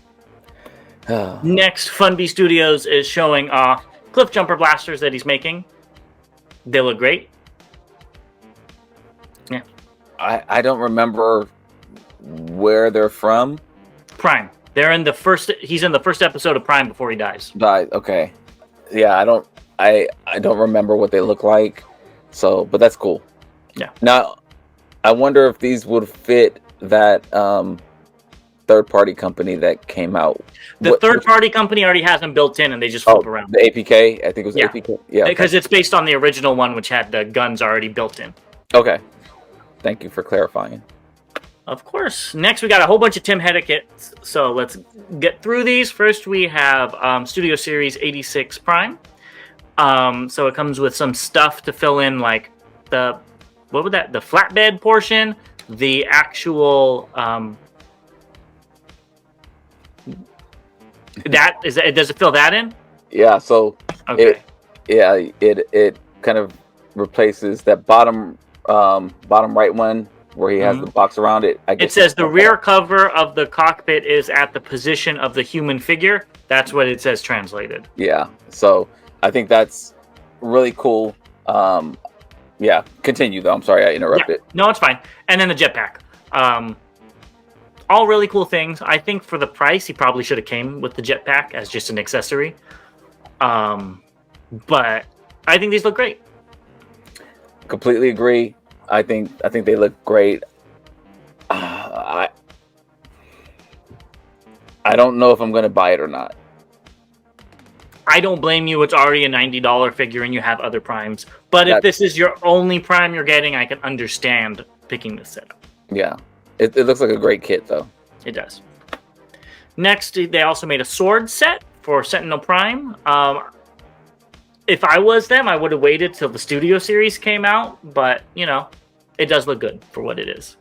[SPEAKER 1] Next, Funby Studios is showing off Cliff Jumper blasters that he's making. They look great. Yeah.
[SPEAKER 2] I don't remember where they're from.
[SPEAKER 1] Prime. They're in the first. He's in the first episode of Prime before he dies.
[SPEAKER 2] Died. Okay. Yeah, I don't remember what they look like. So, but that's cool.
[SPEAKER 1] Yeah.
[SPEAKER 2] Now, I wonder if these would fit that third-party company that came out.
[SPEAKER 1] The third-party company already has them built in, and they just flip around.
[SPEAKER 2] The APK, I think it was APK. Yeah,
[SPEAKER 1] because it's based on the original one, which had the guns already built in.
[SPEAKER 2] Okay. Thank you for clarifying.
[SPEAKER 1] Of course. Next, we got a whole bunch of Tim Hedda kits. So let's get through these. First, we have Studio Series 86 Prime. So it comes with some stuff to fill in, like the flatbed portion, the actual does it fill that in?
[SPEAKER 2] Yeah. So
[SPEAKER 1] okay.
[SPEAKER 2] It kind of replaces that bottom right one where he has the box around it.
[SPEAKER 1] It says the rear cover of the cockpit is at the position of the human figure. That's what it says translated.
[SPEAKER 2] Yeah. So I think that's really cool. Yeah. Continue though. I'm sorry I interrupted.
[SPEAKER 1] Yeah. No, it's fine. And then the jetpack. All really cool things. I think for the price, he probably should have came with the jetpack as just an accessory. But I think these look great.
[SPEAKER 2] Completely agree. I think they look great. I don't know if I'm going to buy it or not.
[SPEAKER 1] I don't blame you. It's already a $90 figure and you have other primes. But if this is your only prime you're getting, I can understand picking this set up.
[SPEAKER 2] Yeah. It looks like a great kit, though.
[SPEAKER 1] It does. Next, they also made a sword set for Sentinel Prime. If I was them, I would have waited till the Studio Series came out. But, it does look good for what it is.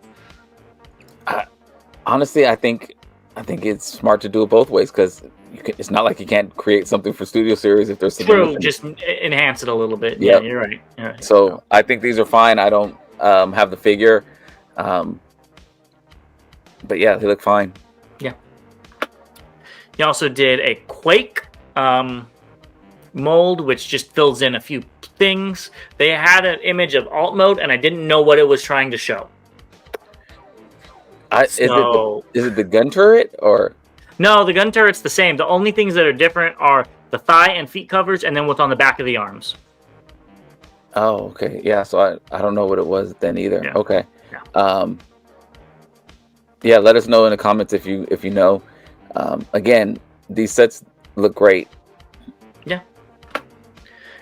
[SPEAKER 2] Honestly, I think it's smart to do it both ways because it's not like you can't create something for Studio Series if there's something.
[SPEAKER 1] True, just enhance it a little bit. Yep. Yeah, you're right.
[SPEAKER 2] So I think these are fine. I don't have the figure. But yeah, they look fine.
[SPEAKER 1] Yeah. He also did a Quake mold, which just fills in a few things. They had an image of alt mode, and I didn't know what it was trying to show.
[SPEAKER 2] Is it the gun turret or?
[SPEAKER 1] No, the gun turret's the same. The only things that are different are the thigh and feet covers, and then what's on the back of the arms.
[SPEAKER 2] Oh, okay. Yeah. So I don't know what it was then either.
[SPEAKER 1] Yeah.
[SPEAKER 2] Okay.
[SPEAKER 1] Yeah.
[SPEAKER 2] Yeah. Let us know in the comments if you know. Again, these sets look great.
[SPEAKER 1] Yeah.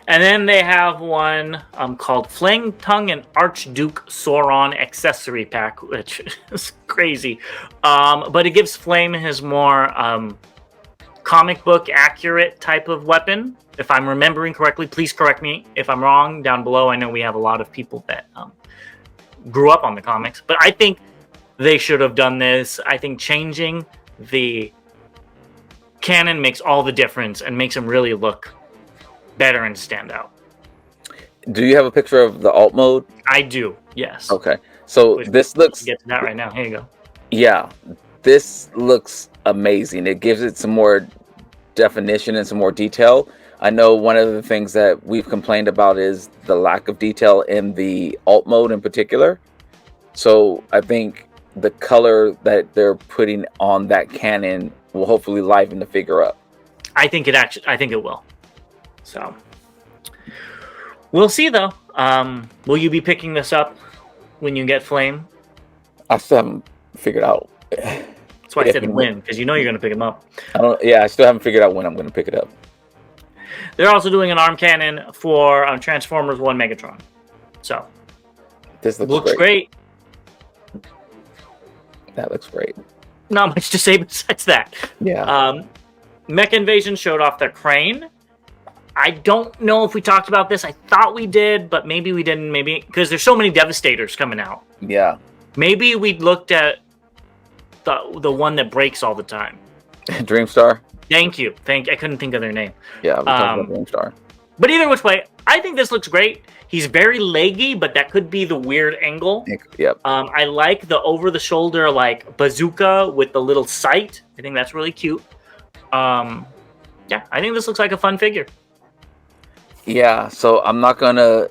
[SPEAKER 1] And then they have one called Flang Tongue and Archduke Sauron accessory pack, which is crazy. But it gives Flame his more comic book accurate type of weapon. If I'm remembering correctly, please correct me if I'm wrong down below. I know we have a lot of people that grew up on the comics, but I think they should have done this. I think changing the canon makes all the difference and makes them really look better and stand out.
[SPEAKER 2] Do you have a picture of the alt mode?
[SPEAKER 1] I do, yes.
[SPEAKER 2] Okay. So this looks...
[SPEAKER 1] Get to that right now. Here you go.
[SPEAKER 2] Yeah. This looks amazing. It gives it some more definition and some more detail. I know one of the things that we've complained about is the lack of detail in the alt mode in particular. So I think the color that they're putting on that cannon will hopefully liven the figure up.
[SPEAKER 1] I think it will. So we'll see though. Will you be picking this up when you get Flame?
[SPEAKER 2] I still haven't figured out.
[SPEAKER 1] That's why I said when, because you're going to pick him up.
[SPEAKER 2] I still haven't figured out when I'm going to pick it up.
[SPEAKER 1] They're also doing an arm cannon for Transformers 1 Megatron. So,
[SPEAKER 2] this looks
[SPEAKER 1] great.
[SPEAKER 2] That looks great.
[SPEAKER 1] Not much to say besides that.
[SPEAKER 2] Yeah.
[SPEAKER 1] Mech Invasion showed off their crane. I don't know if we talked about this. I thought we did, but maybe we didn't. Maybe because there's so many Devastators coming out.
[SPEAKER 2] Yeah.
[SPEAKER 1] Maybe we looked at the one that breaks all the time.
[SPEAKER 2] Dreamstar.
[SPEAKER 1] Thank you. I couldn't think of their name.
[SPEAKER 2] Yeah, we talked about Dreamstar.
[SPEAKER 1] But either which way, I think this looks great. He's very leggy, but that could be the weird angle.
[SPEAKER 2] Yep.
[SPEAKER 1] I like the over-the-shoulder like bazooka with the little sight. I think that's really cute. Yeah, I think this looks like a fun figure.
[SPEAKER 2] Yeah, so I'm not gonna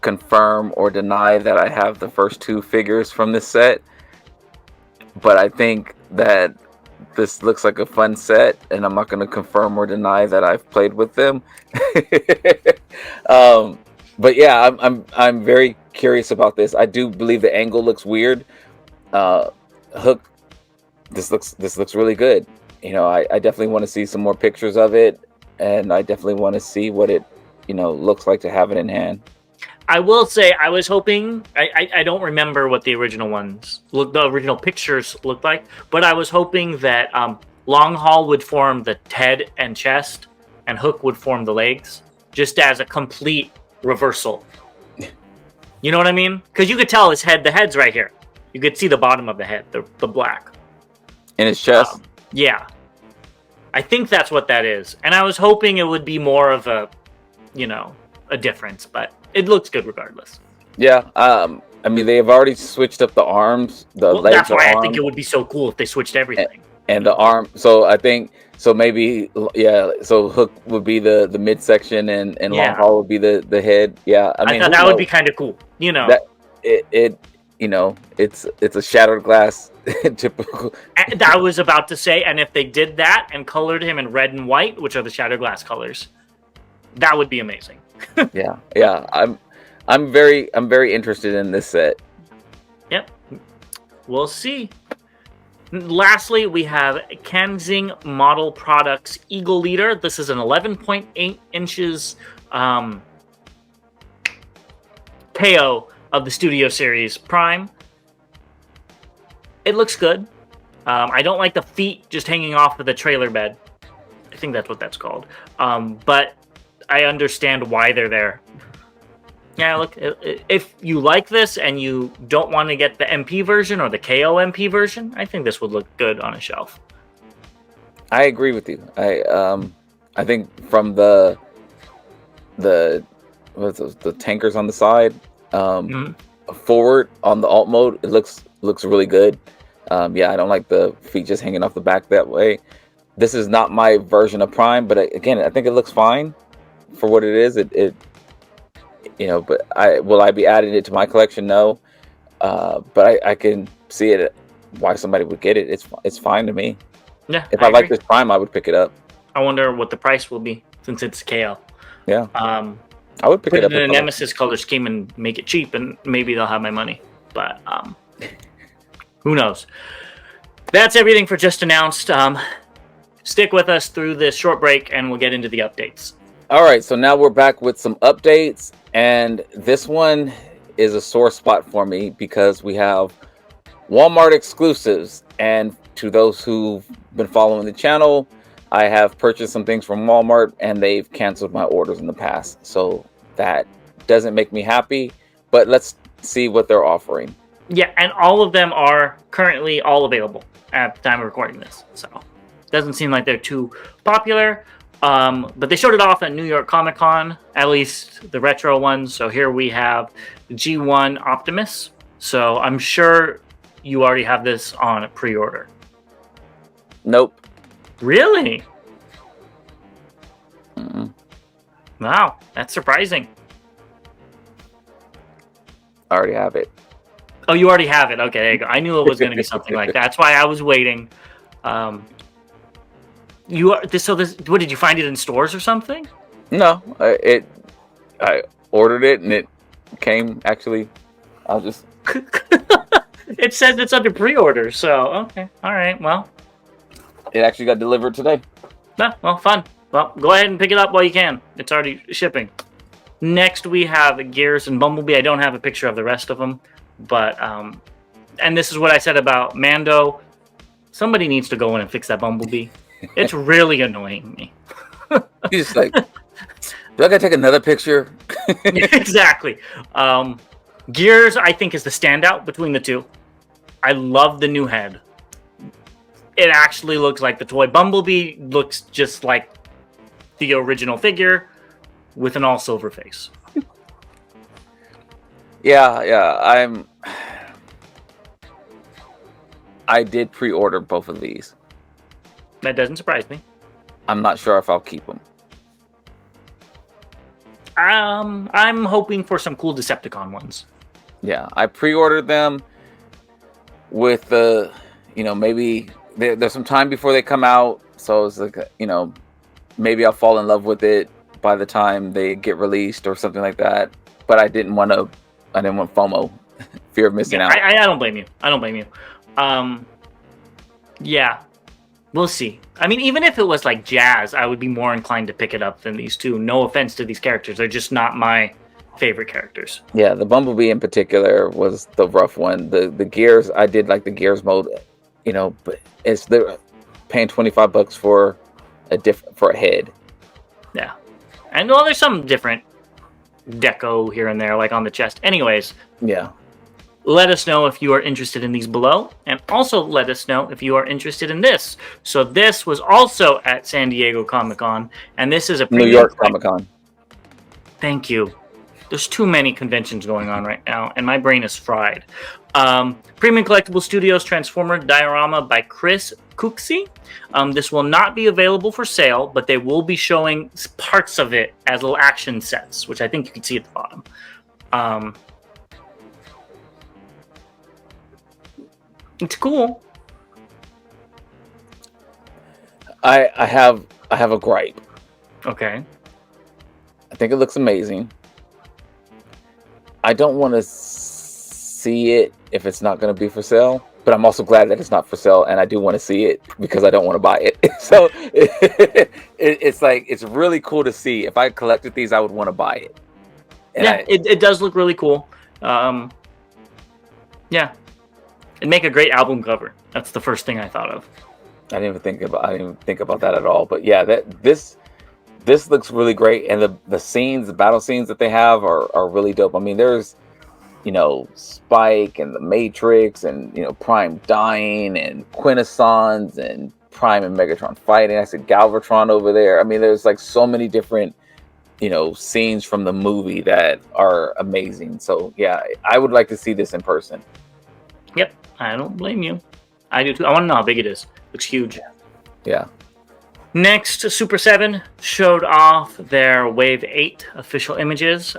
[SPEAKER 2] confirm or deny that I have the first 2 figures from this set, but I think that this looks like a fun set, and I'm not gonna confirm or deny that I've played with them. But yeah, I'm very curious about this. I do believe the angle looks weird. Hook, this looks really good. You know, I definitely want to see some more pictures of it, and I definitely want to see what it, looks like to have it in hand.
[SPEAKER 1] I will say I was hoping. I don't remember what the original pictures looked like, but I was hoping that Long Haul would form the head and chest, and Hook would form the legs, just as a complete reversal. You know what I mean? Because you could tell the head's right here. You could see the bottom of the head, the black.
[SPEAKER 2] In his chest?
[SPEAKER 1] Yeah. I think that's what that is. And I was hoping it would be more of a difference, but it looks good regardless.
[SPEAKER 2] Yeah. I mean, they have already switched up the arms. Legs.
[SPEAKER 1] That's why I think it would be so cool if they switched everything.
[SPEAKER 2] And the arm. So I think, maybe, yeah, so Hook would be the midsection and Long Haul would be the head. Yeah. I mean,
[SPEAKER 1] thought that would be kind of cool.
[SPEAKER 2] That it's a shattered glass typical.
[SPEAKER 1] And I was about to say, and if they did that and colored him in red and white, which are the shattered glass colors, that would be amazing.
[SPEAKER 2] Yeah. I'm very interested in this set.
[SPEAKER 1] Yep. We'll see. Lastly, we have Kensing Model Products Eagle Leader. This is an 11.8 inches KO of the Studio Series Prime. It looks good. I don't like the feet just hanging off of the trailer bed. I think that's what that's called. But I understand why they're there. Yeah, look, if you like this and you don't want to get the MP version or the KO MP version, I think this would look good on a shelf.
[SPEAKER 2] I agree with you. I think from the tankers on the side, forward on the alt mode, it looks really good. Yeah, I don't like the feet just hanging off the back that way. This is not my version of Prime, but again, I think it looks fine for what it is. But will I be adding it to my collection? No. But I can see it why somebody would get it. It's fine to me.
[SPEAKER 1] Yeah.
[SPEAKER 2] If I like this Prime, I would pick it up.
[SPEAKER 1] I wonder what the price will be since it's KO.
[SPEAKER 2] Yeah. I would pick it up.
[SPEAKER 1] Put it in a Nemesis color scheme and make it cheap, and maybe they'll have my money. But who knows? That's everything for Just Announced. Stick with us through this short break, and we'll get into the updates.
[SPEAKER 2] All right, so now we're back with some updates, and this one is a sore spot for me because we have Walmart exclusives. And to those who've been following the channel, I have purchased some things from Walmart, and they've canceled my orders in the past. So that doesn't make me happy, but let's see what they're offering.
[SPEAKER 1] Yeah, and all of them are currently all available at the time of recording this. So doesn't seem like they're too popular. But they showed it off at New York Comic Con, at least the retro ones. So here we have the G1 Optimus. So I'm sure you already have this on a pre-order.
[SPEAKER 2] Nope.
[SPEAKER 1] Really?
[SPEAKER 2] Mm-mm.
[SPEAKER 1] Wow, that's surprising.
[SPEAKER 2] I already have it.
[SPEAKER 1] Oh, you already have it. Okay, there you go. I knew it was going to be something like that. That's why I was waiting. What did you find it in stores or something?
[SPEAKER 2] No, I ordered it and it came. Actually, I'll just.
[SPEAKER 1] It says it's under pre-order, so okay, all right. Well,
[SPEAKER 2] it actually got delivered today.
[SPEAKER 1] Well, fun. Well, go ahead and pick it up while you can. It's already shipping. Next, we have Gears and Bumblebee. I don't have a picture of the rest of them, but and this is what I said about Mando. Somebody needs to go in and fix that Bumblebee. It's really annoying me.
[SPEAKER 2] He's like, do I gotta take another picture?
[SPEAKER 1] Exactly. Gears, I think, is the standout between the two. I love the new head. It actually looks like the toy. Bumblebee looks just like the original figure with an all silver face.
[SPEAKER 2] Yeah. I did pre-order both of these.
[SPEAKER 1] That doesn't surprise me.
[SPEAKER 2] I'm not sure if I'll keep them.
[SPEAKER 1] I'm hoping for some cool Decepticon ones.
[SPEAKER 2] Yeah, I pre-ordered them with the, maybe there's some time before they come out, so it's like, maybe I'll fall in love with it by the time they get released or something like that. But I didn't want FOMO, fear of missing out.
[SPEAKER 1] I don't blame you. Yeah, we'll see. I mean, even if it was like Jazz, I would be more inclined to pick it up than these two. No offense to these characters. They're just not my favorite characters.
[SPEAKER 2] Yeah, the Bumblebee in particular was the rough one. The Gears, I did like the Gears mode, but they're paying $25 for a head.
[SPEAKER 1] Yeah. And well, there's some different deco here and there, like on the chest. Anyways.
[SPEAKER 2] Yeah.
[SPEAKER 1] Let us know if you are interested in these below, and also let us know if you are interested in this. So this was also at San Diego Comic-Con, and this is a
[SPEAKER 2] New York Comic-Con.
[SPEAKER 1] Thank you. There's too many conventions going on right now, and my brain is fried. Premium Collectible Studios Transformer diorama by Chris Cooksey. This will not be available for sale, but they will be showing parts of it as little action sets, which I think you can see at the bottom. It's cool.
[SPEAKER 2] I have a gripe.
[SPEAKER 1] Okay.
[SPEAKER 2] I think it looks amazing. I don't want to see it if it's not going to be for sale, but I'm also glad that it's not for sale, and I do want to see it because I don't want to buy it. So it's like, it's really cool to see. If I collected these, I would want to buy it. And
[SPEAKER 1] it does look really cool. Yeah. It'd make a great album cover. That's the first thing I thought of.
[SPEAKER 2] I didn't even think about that at all. But yeah, this looks really great, and the battle scenes that they have are really dope. I mean, there's Spike and the Matrix, and Prime dying, and Quintessons, and Prime and Megatron fighting. I said Galvatron over there. I mean, there's like so many different scenes from the movie that are amazing. So yeah, I would like to see this in person.
[SPEAKER 1] Yep, I don't blame you. I do too. I want to know how big it is. Looks huge.
[SPEAKER 2] Yeah.
[SPEAKER 1] Next, Super 7 showed off their Wave 8 official images,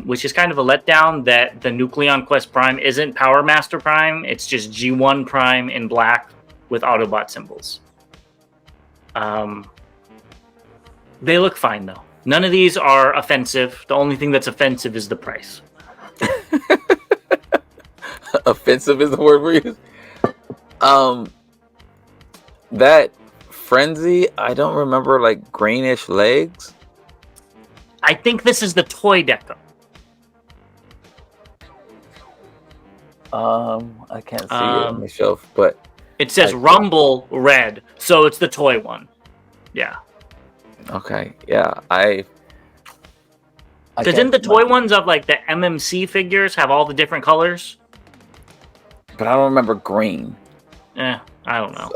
[SPEAKER 1] which is kind of a letdown that the Nucleon Quest Prime isn't Power Master Prime. It's just G1 Prime in black with Autobot symbols. They look fine, though. None of these are offensive. The only thing that's offensive is the price.
[SPEAKER 2] Offensive is the word we use. That Frenzy, I don't remember, like greenish legs.
[SPEAKER 1] I think this is the toy deco.
[SPEAKER 2] I can't see it on the shelf, but
[SPEAKER 1] it says Rumble Red, so it's the toy one. Yeah.
[SPEAKER 2] Okay. Yeah,
[SPEAKER 1] because in the toy ones of like the MMC figures have all the different colors.
[SPEAKER 2] But I don't remember green.
[SPEAKER 1] I don't know.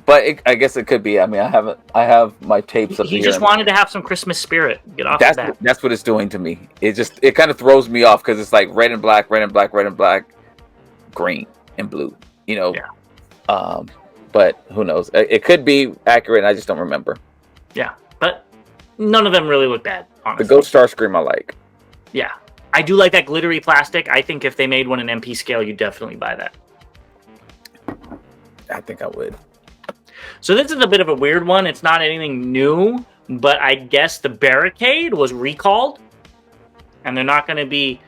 [SPEAKER 2] But I guess it could be. I mean, I have my tapes up here.
[SPEAKER 1] He just wanted to have some Christmas spirit. Get off of that.
[SPEAKER 2] That's what it's doing to me. It kind of throws me off because it's like red and black, red and black, red and black, green and blue. Yeah. But who knows? It could be accurate. And I just don't remember.
[SPEAKER 1] Yeah, but none of them really look bad. Honestly.
[SPEAKER 2] The Ghost Starscream I like.
[SPEAKER 1] Yeah. I do like that glittery plastic. I think if they made one in MP scale, you'd definitely buy that.
[SPEAKER 2] I think I would.
[SPEAKER 1] So this is a bit of a weird one. It's not anything new, but I guess the Barricade was recalled, and they're not going to be,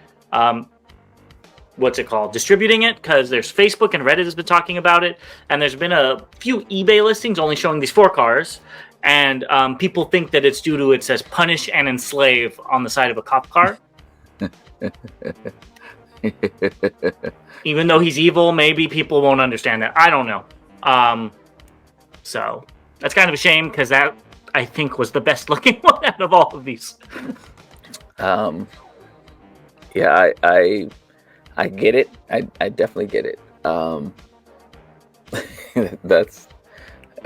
[SPEAKER 1] distributing it, because there's Facebook and Reddit has been talking about it, and there's been a few eBay listings only showing these 4 cars, And people think that it's due to it says "punish and enslave" on the side of a cop car. Even though he's evil, maybe people won't understand that. I don't know. So that's kind of a shame because that I think was the best looking one out of all of these.
[SPEAKER 2] Yeah, I get it. I definitely get it. I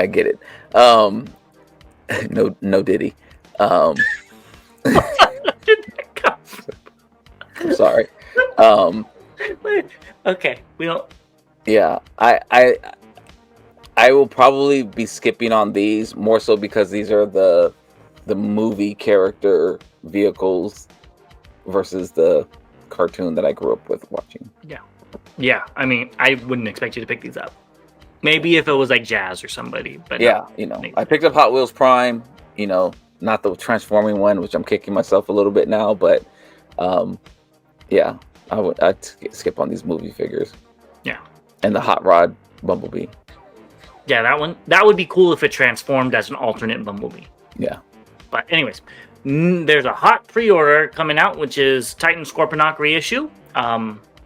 [SPEAKER 2] get it. No Diddy. I'm sorry.
[SPEAKER 1] Okay, we don't.
[SPEAKER 2] Yeah, I will probably be skipping on these more so because these are the movie character vehicles versus the cartoon that I grew up with watching.
[SPEAKER 1] Yeah. I mean, I wouldn't expect you to pick these up. Maybe if it was like Jazz or somebody, but
[SPEAKER 2] yeah, I picked up Hot Wheels Prime. Not the transforming one, which I'm kicking myself a little bit now, but yeah, I'd skip on these movie figures.
[SPEAKER 1] Yeah, and
[SPEAKER 2] the Hot Rod Bumblebee.
[SPEAKER 1] Yeah, that would be cool if it transformed as an alternate Bumblebee.
[SPEAKER 2] Yeah,
[SPEAKER 1] but anyways, there's a hot pre-order coming out, which is Titan Scorponok reissue.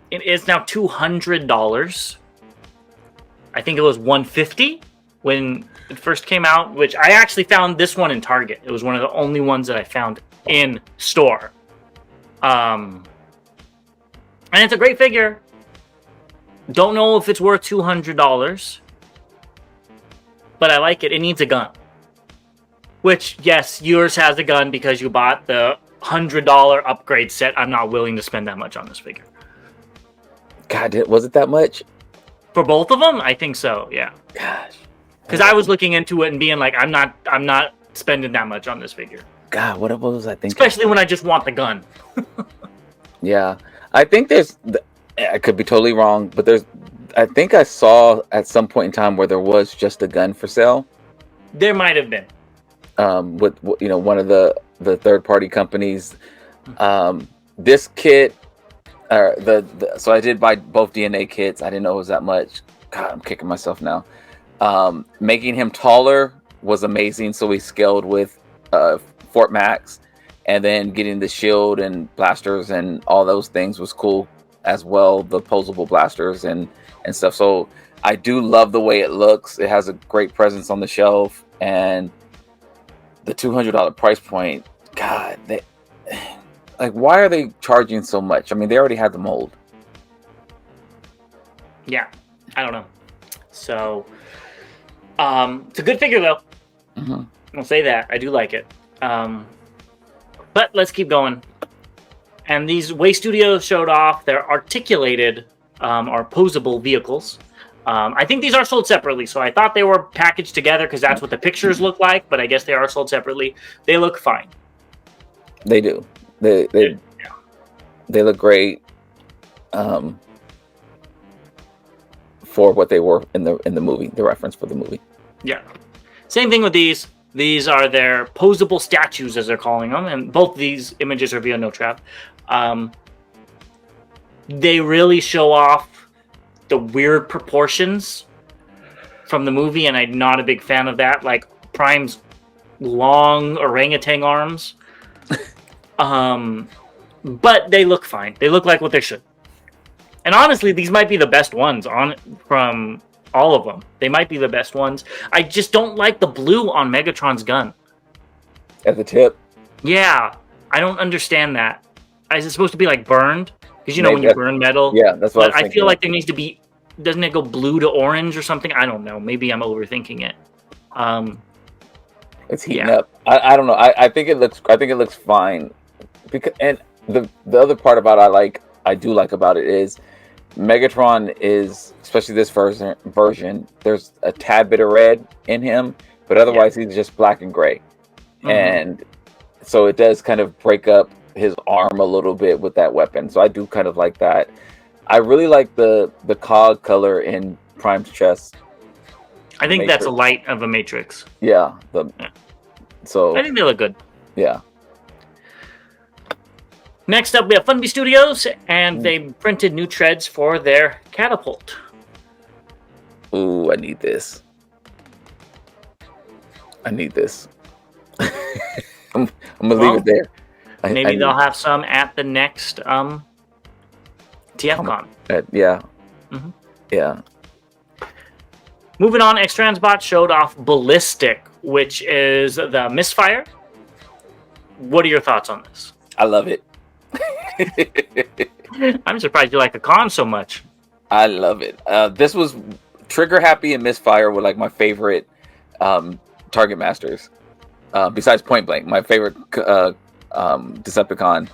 [SPEAKER 1] It is now $200. I think it was $150 when it first came out, which I actually found this one in Target. It was one of the only ones that I found in store. And it's a great figure. Don't know if it's worth $200, but I like it. It needs a gun. Which, yes, yours has a gun because you bought the $100 upgrade set. I'm not willing to spend that much on this figure.
[SPEAKER 2] God, was it that much?
[SPEAKER 1] For both of them? I think so, yeah.
[SPEAKER 2] Gosh.
[SPEAKER 1] Because I was looking into it and being like, I'm not spending that much on this figure.
[SPEAKER 2] God, what was I thinking?
[SPEAKER 1] Especially when I just want the gun.
[SPEAKER 2] Yeah. I think I could be totally wrong, but I think I saw at some point in time where there was just a gun for sale.
[SPEAKER 1] There might have been.
[SPEAKER 2] With one of the third party companies. This kit, so I did buy both DNA kits. I didn't know it was that much. God, I'm kicking myself now. Making him taller was amazing. So we scaled with Fort Max, and then getting the shield and blasters and all those things was cool as well. The posable blasters and stuff. So I do love the way it looks. It has a great presence on the shelf, and the $200 price point. God, why are they charging so much? I mean, they already had the mold.
[SPEAKER 1] Yeah, I don't know. So, it's a good figure though.
[SPEAKER 2] Mm-hmm.
[SPEAKER 1] I'll say that. I do like it. But let's keep going. And these Way Studios showed off their articulated or posable vehicles. I think these are sold separately, so I thought they were packaged together because that's what the pictures look like, but I guess they are sold separately. They look fine.
[SPEAKER 2] They do. They look great for what they were in the movie, the reference for the movie.
[SPEAKER 1] Yeah. Same thing with these. These are their posable statues, as they're calling them, and both these images are via No Trap. They really show off the weird proportions from the movie, and I'm not a big fan of that. Like Prime's long orangutan arms. But they look fine. They look like what they should. And honestly, these might be the best ones from all of them. They might be the best ones. I just don't like the blue on Megatron's gun.
[SPEAKER 2] At the tip?
[SPEAKER 1] Yeah. I don't understand that. Is it supposed to be like burned? Because when you burn metal.
[SPEAKER 2] Yeah, that's what
[SPEAKER 1] I feel like there needs to be. Doesn't it go blue to orange or something? I don't know. Maybe I'm overthinking it.
[SPEAKER 2] It's heating up. I don't know. I think it looks fine. And the other part about I do like about it is Megatron is, especially this version, there's a tad bit of red in him, but otherwise he's just black and gray. Mm-hmm. And so it does kind of break up his arm a little bit with that weapon. So I do kind of like that. I really like the cog color in Prime's chest.
[SPEAKER 1] I think that's a light of a Matrix.
[SPEAKER 2] Yeah. So
[SPEAKER 1] I think they look good.
[SPEAKER 2] Yeah.
[SPEAKER 1] Next up, we have Funby Studios, and they printed new treads for their catapult.
[SPEAKER 2] Ooh, I need this. I need this. I'm gonna leave it there.
[SPEAKER 1] Maybe they'll have some at the next Tfcon.
[SPEAKER 2] Yeah.
[SPEAKER 1] Mhm.
[SPEAKER 2] Yeah.
[SPEAKER 1] Moving on, Xtransbots showed off Ballistic, which is the Misfire. What are your thoughts on this?
[SPEAKER 2] I love it.
[SPEAKER 1] I'm surprised you like the con so much.
[SPEAKER 2] I love it. This was Trigger Happy and Misfire were like my favorite target masters. Besides Point Blank, my favorite Decepticon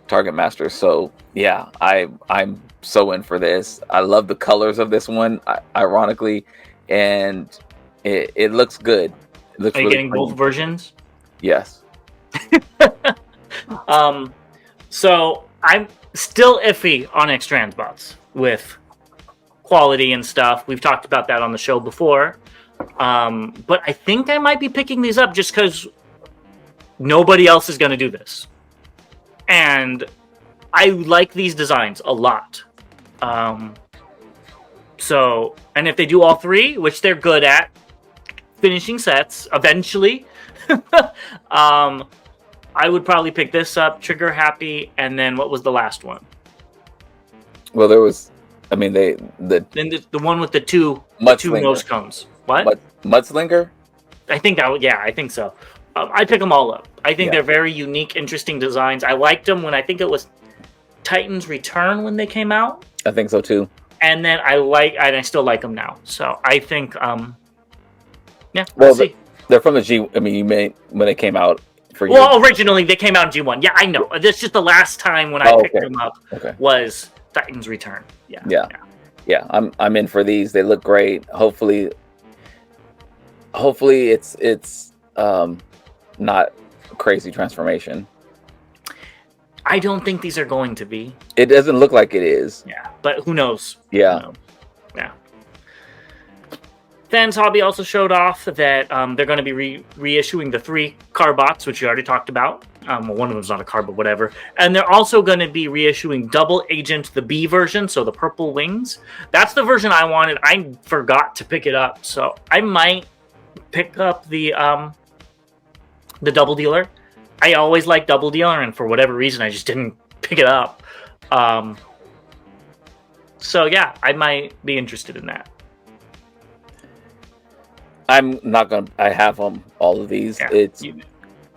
[SPEAKER 2] target master. So yeah, I'm so in for this. I love the colors of this one, ironically, and it looks good. It looks
[SPEAKER 1] Are you
[SPEAKER 2] really
[SPEAKER 1] getting
[SPEAKER 2] clean.
[SPEAKER 1] both versions?
[SPEAKER 2] Yes.
[SPEAKER 1] So I'm still iffy on Xtransbots with quality and stuff. We've talked about that on the show before. But I think I might be picking these up just because nobody else is going to do this. And I like these designs a lot. And if they do all three, which they're good at, finishing sets eventually, I would probably pick this up, Trigger Happy, and then what was the last one?
[SPEAKER 2] Well, there was, then
[SPEAKER 1] the one with the two nose cones. What?
[SPEAKER 2] Mudslinger?
[SPEAKER 1] I think I think so. I'd pick them all up. I think they're very unique, interesting designs. I liked them when I think it was Titan's Return when they came out.
[SPEAKER 2] I think so too.
[SPEAKER 1] And then I still like them now. So I think, we'll see.
[SPEAKER 2] They're from the G. When they came out.
[SPEAKER 1] Originally they came out in G1. Yeah, I know. This just the last time when I picked them up was Titan's Return.
[SPEAKER 2] Yeah. I'm in for these. They look great. Hopefully it's not a crazy transformation.
[SPEAKER 1] I don't think these are going to be.
[SPEAKER 2] It doesn't look like it is.
[SPEAKER 1] Yeah, but who knows?
[SPEAKER 2] Yeah.
[SPEAKER 1] Yeah. Fanshobby also showed off that they're going to be reissuing the 3 Carbots, which you already talked about. One of them's not a car, but whatever. And they're also going to be reissuing Double Agent, the B version, so the purple wings. That's the version I wanted. I forgot to pick it up, so I might pick up the Double Dealer. I always liked Double Dealer, and for whatever reason, I just didn't pick it up. So yeah, I might be interested in that.
[SPEAKER 2] I'm not gonna. I have all of these.
[SPEAKER 1] Yeah.
[SPEAKER 2] It's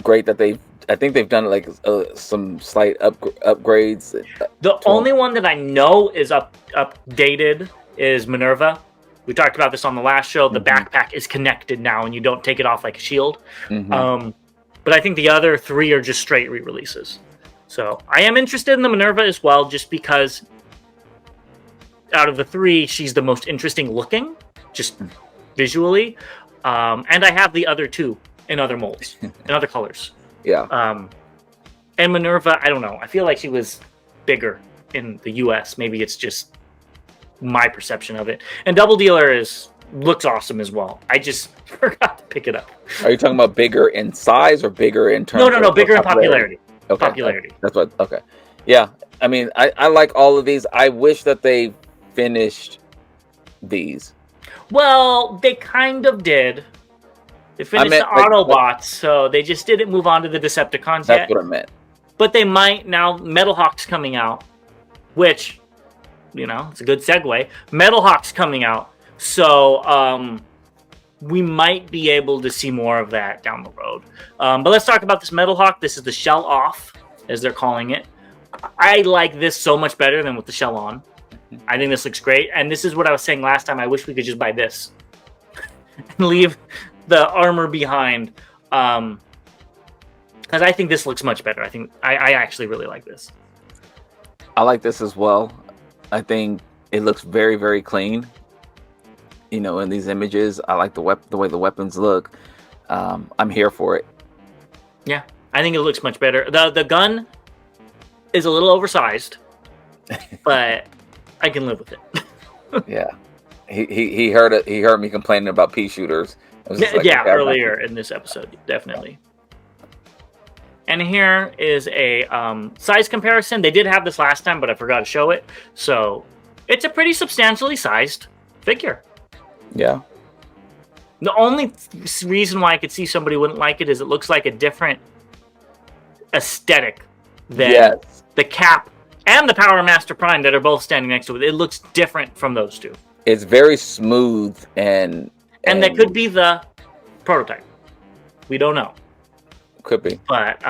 [SPEAKER 2] great that I think they've done like some slight upgrades.
[SPEAKER 1] The only one that I know is updated is Minerva. We talked about this on the last show. The backpack is connected now, and you don't take it off like a shield. But I think the other 3 are just straight re-releases. So I am interested in the Minerva as well, just because out of the 3, she's the most interesting looking, just visually. And I have the other 2 in other molds, in other colors.
[SPEAKER 2] Yeah.
[SPEAKER 1] And Minerva, I don't know. I feel like she was bigger in the US. Maybe it's just my perception of it. And Double Dealer looks awesome as well. I just forgot to pick it up.
[SPEAKER 2] Are you talking about bigger in size or bigger in terms?
[SPEAKER 1] No, bigger in popularity.
[SPEAKER 2] Okay.
[SPEAKER 1] Popularity.
[SPEAKER 2] That's what. Okay. Yeah. I like all of these. I wish that they finished these.
[SPEAKER 1] Well, they kind of did. They finished the Autobots, so they just didn't move on to the Decepticons yet.
[SPEAKER 2] That's what I meant.
[SPEAKER 1] But they might now. Metalhawk's coming out, which, it's a good segue. Metalhawk's coming out, so we might be able to see more of that down the road. But let's talk about this Metalhawk. This is the shell off, as they're calling it. I like this so much better than with the shell on. I think this looks great, and this is what I was saying last time. I wish we could just buy this and leave the armor behind, because I think this looks much better. I actually really like this.
[SPEAKER 2] I like this as well. I think it looks very, very clean. In these images, I like the way the weapons look. I'm here for it.
[SPEAKER 1] Yeah, I think it looks much better. The gun is a little oversized, but I can live with it.
[SPEAKER 2] Yeah, he heard it. He heard me complaining about pea shooters.
[SPEAKER 1] Earlier in this episode, definitely. And here is a size comparison. They did have this last time, but I forgot to show it. So it's a pretty substantially sized figure.
[SPEAKER 2] Yeah.
[SPEAKER 1] The only reason why I could see somebody wouldn't like it is it looks like a different aesthetic than the Cap and the Power Master Prime that are both standing next to it. It looks different from those two.
[SPEAKER 2] It's very smooth and
[SPEAKER 1] that could be the prototype. We don't know.
[SPEAKER 2] Could be.
[SPEAKER 1] But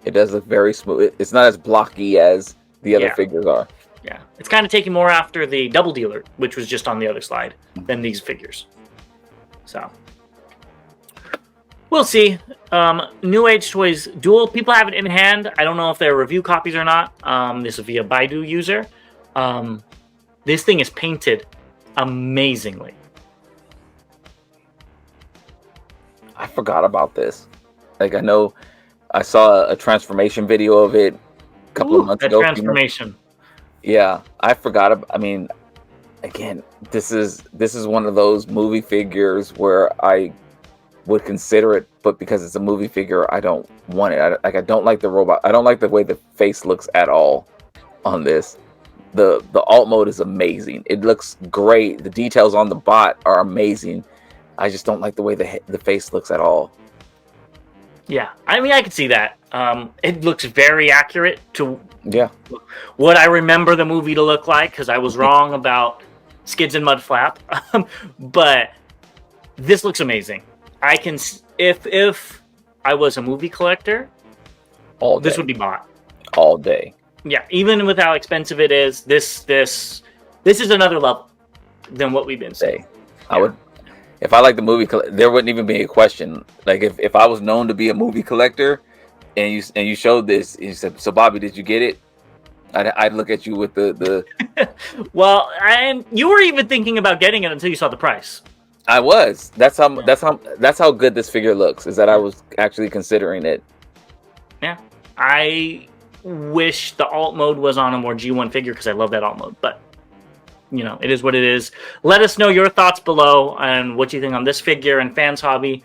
[SPEAKER 2] it does look very smooth. It's not as blocky as the other figures are.
[SPEAKER 1] Yeah. It's kind of taking more after the Double Dealer, which was just on the other slide, than these figures. So we'll see. New Age Toys Duel. People have it in hand. I don't know if they're review copies or not. This is via Baidu user. This thing is painted amazingly.
[SPEAKER 2] I forgot about this. Like, I know I saw a transformation video of it a couple of months ago.
[SPEAKER 1] Transformation.
[SPEAKER 2] Yeah, I forgot. I mean, again, this is one of those movie figures where I would consider it, but because it's a movie figure, I don't want it. I don't like the robot. I don't like the way the face looks at all on this. The alt mode is amazing. It looks great. The details on the bot are amazing. I just don't like the way the face looks at all.
[SPEAKER 1] Yeah, I mean, I can see that. It looks very accurate to what I remember the movie to look like, because I was wrong about Skids and Mudflap. But this looks amazing. I can, if I was a movie collector, this would be bought
[SPEAKER 2] all day.
[SPEAKER 1] Yeah, even with how expensive it is, this is another level than what we've been seeing.
[SPEAKER 2] I would. If I like the movie, there wouldn't even be a question. Like, if I was known to be a movie collector, and you showed this, and you said, "So Bobby, did you get it?" I'd look at you with the.
[SPEAKER 1] Well, and you were even thinking about getting it until you saw the price.
[SPEAKER 2] I was. That's how good this figure looks. Is that I was actually considering it.
[SPEAKER 1] Yeah, I wish the alt mode was on a more G1 figure because I love that alt mode, but. You know, it is what it is. Let us know your thoughts below and what you think on this figure and Fans Hobby.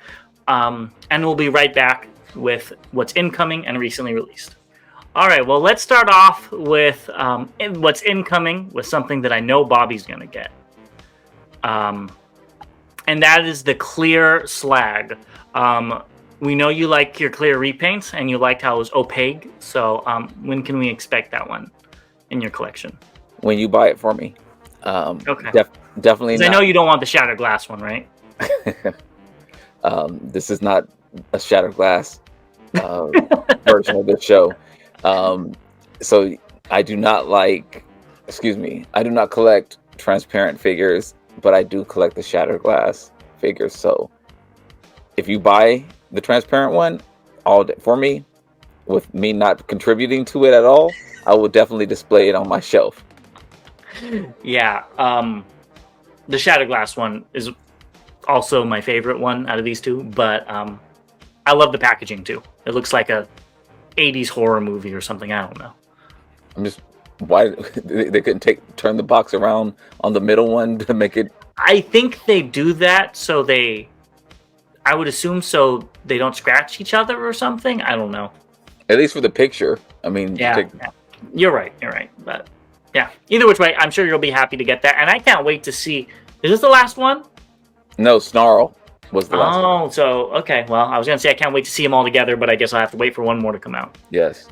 [SPEAKER 1] And we'll be right back with what's incoming and recently released. All right, well, let's start off with what's incoming with something that I know Bobby's going to get. And that is the clear slag. We know you like your clear repaints and you liked how it was opaque. So when can we expect that one in your collection?
[SPEAKER 2] When you buy it for me.
[SPEAKER 1] Okay.
[SPEAKER 2] Definitely not.
[SPEAKER 1] I know you don't want the shattered glass one, right?
[SPEAKER 2] This is not a shattered glass version of the show. So I do not I do not collect transparent figures, but I do collect the shattered glass figures. So if you buy the transparent one all day for me, with me not contributing to it at all, I will definitely display it on my shelf.
[SPEAKER 1] Yeah, the Shattered Glass one is also my favorite one out of these two, but I love the packaging too. It looks like a 80s horror movie or something. I don't know.
[SPEAKER 2] I'm just why they couldn't turn the box around on the middle one to make it.
[SPEAKER 1] I think they do that so I would assume so they don't scratch each other or something. I don't know.
[SPEAKER 2] At least for the picture. I mean,
[SPEAKER 1] yeah. You're right. But yeah, either which way, I'm sure you'll be happy to get that. And I can't wait to see. Is this the last one?
[SPEAKER 2] No, Snarl was the last one.
[SPEAKER 1] Oh, so, okay. Well, I was going to say I can't wait to see them all together, but I guess I'll have to wait for one more to come out.
[SPEAKER 2] Yes.